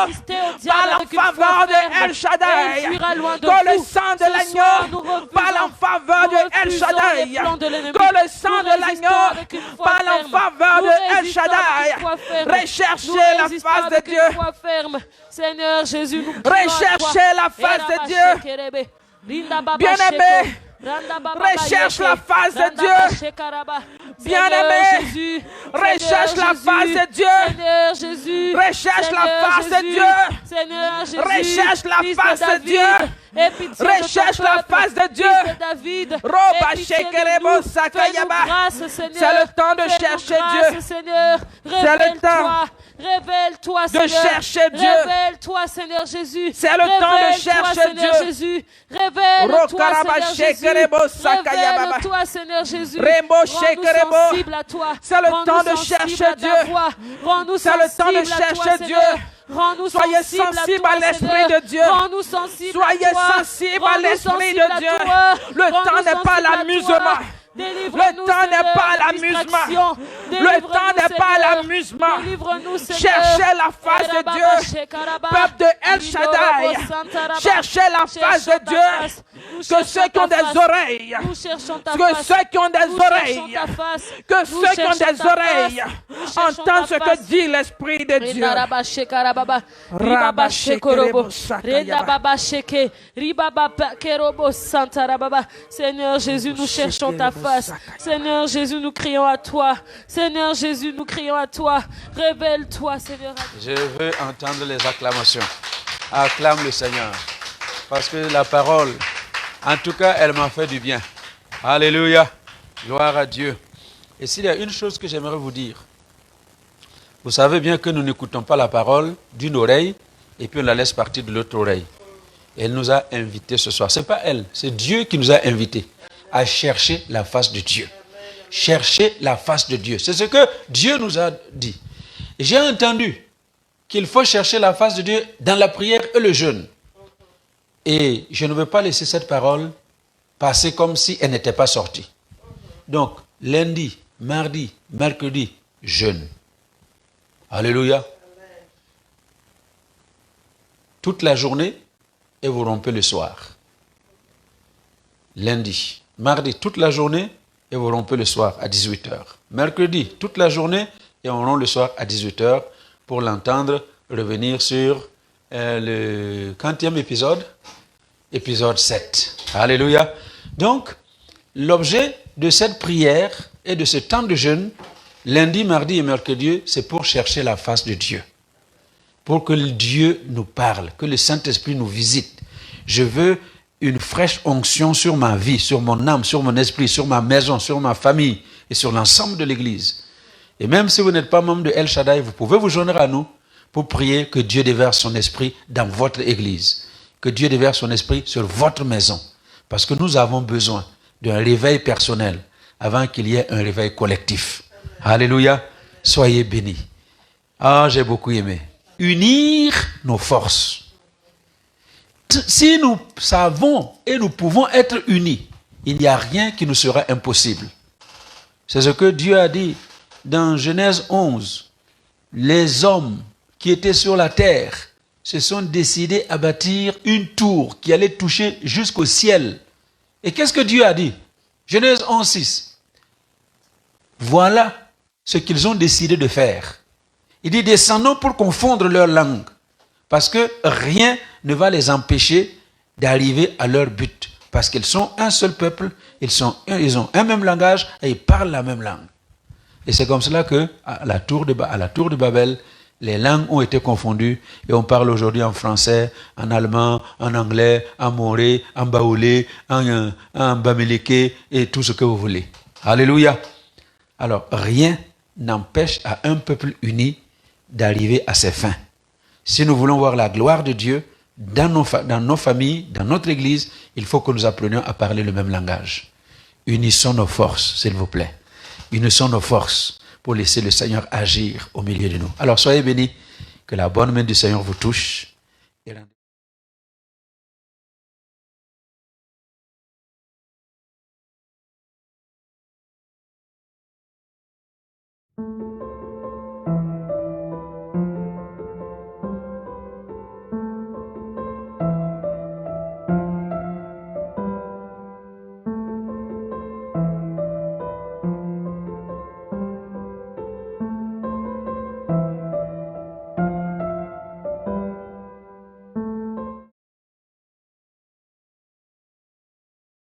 [SPEAKER 1] parle en faveur de El Shaddai. Que le sang de l'agneau parle en faveur de El Shaddai. Que le sang de l'agneau parle en faveur de El Shaddai. Recherchez la face de Dieu.
[SPEAKER 2] Seigneur Jésus,
[SPEAKER 1] recherchez la face de Dieu. Bien-aimé, recherche la face de Dieu. Bien-aimé, recherche la face de Dieu. Recherche la face de Dieu. Recherche la face de Dieu. Recherche la face de Dieu. Roba shekerebo sakayaba. C'est le temps de chercher Dieu. C'est le temps.
[SPEAKER 2] Révèle-toi,
[SPEAKER 1] Seigneur. De chercher Dieu.
[SPEAKER 2] Révèle-toi, Seigneur Jésus.
[SPEAKER 1] C'est le temps de chercher Dieu.
[SPEAKER 2] Jésus. Révèle-toi, Seigneur Jésus. Révèle-toi, Seigneur Jésus. Rends-nous sensibles à toi.
[SPEAKER 1] C'est le temps de chercher Dieu. C'est le temps de chercher Dieu. Soyez sensibles à l'Esprit de Dieu. Soyez sensibles à l'Esprit de Dieu. Le temps n'est pas l'amusement. Le temps n'est pas l'amusement. Le temps n'est pas l'amusement. Cherchez la face de Dieu. Peuple de El Shaddai, cherchez la face de Dieu. Que ceux qui ont des oreilles, que ceux qui ont des oreilles, que ceux qui ont des oreilles entendent ce que dit l'Esprit de Dieu.
[SPEAKER 2] Seigneur Jésus, nous cherchons ta face. Seigneur Jésus, nous crions à toi. Seigneur Jésus, nous crions à toi. Révèle-toi, Seigneur.
[SPEAKER 3] Je veux entendre les acclamations. Acclame le Seigneur. Parce que la parole, en tout cas, elle m'a fait du bien. Alléluia. Gloire à Dieu. Et s'il y a une chose que j'aimerais vous dire, vous savez bien que nous n'écoutons pas la parole d'une oreille et puis on la laisse partir de l'autre oreille. Elle nous a invités ce soir. Ce n'est pas elle, c'est Dieu qui nous a invités à chercher la face de Dieu. Chercher la face de Dieu. C'est ce que Dieu nous a dit. J'ai entendu qu'il faut chercher la face de Dieu dans la prière et le jeûne. Et je ne veux pas laisser cette parole passer comme si elle n'était pas sortie. Donc, lundi, mardi, mercredi, jeûne. Alléluia. Toute la journée et vous rompez le soir. Lundi, mardi, toute la journée et vous rompez le soir à 18h. Mercredi, toute la journée et on rompt le soir à 18h pour l'entendre revenir sur le 40e épisode, épisode 7. Alléluia. Donc, l'objet de cette prière et de ce temps de jeûne, lundi, mardi et mercredi, c'est pour chercher la face de Dieu. Pour que Dieu nous parle, que le Saint-Esprit nous visite. Je veux une fraîche onction sur ma vie, sur mon âme, sur mon esprit, sur ma maison, sur ma famille et sur l'ensemble de l'Église. Et même si vous n'êtes pas membre de El Shaddai, vous pouvez vous joindre à nous pour prier que Dieu déverse son esprit dans votre Église. Que Dieu déverse son esprit sur votre maison. Parce que nous avons besoin d'un réveil personnel avant qu'il y ait un réveil collectif. Alléluia. Soyez bénis. Ah, j'ai beaucoup aimé. Unir nos forces. Si nous savons et nous pouvons être unis, il n'y a rien qui nous sera impossible. C'est ce que Dieu a dit dans Genèse 11. Les hommes qui étaient sur la terre se sont décidés à bâtir une tour qui allait toucher jusqu'au ciel. Et qu'est-ce que Dieu a dit? Genèse 11, 6. Voilà ce qu'ils ont décidé de faire. Il dit, descendons pour confondre leur langue, parce que rien ne va les empêcher d'arriver à leur but, parce qu'ils sont un seul peuple, ils ont un même langage et ils parlent la même langue. Et c'est comme cela que à la tour de Babel, les langues ont été confondues et on parle aujourd'hui en français, en allemand, en anglais, en moré, en baoulé, en bamileke et tout ce que vous voulez. Alléluia. Alors, rien n'empêche à un peuple uni d'arriver à ses fins. Si nous voulons voir la gloire de Dieu dans nos familles, dans notre église, il faut que nous apprenions à parler le même langage. Unissons nos forces, s'il vous plaît. Unissons nos forces pour laisser le Seigneur agir au milieu de nous. Alors soyez bénis, que la bonne main du Seigneur vous touche.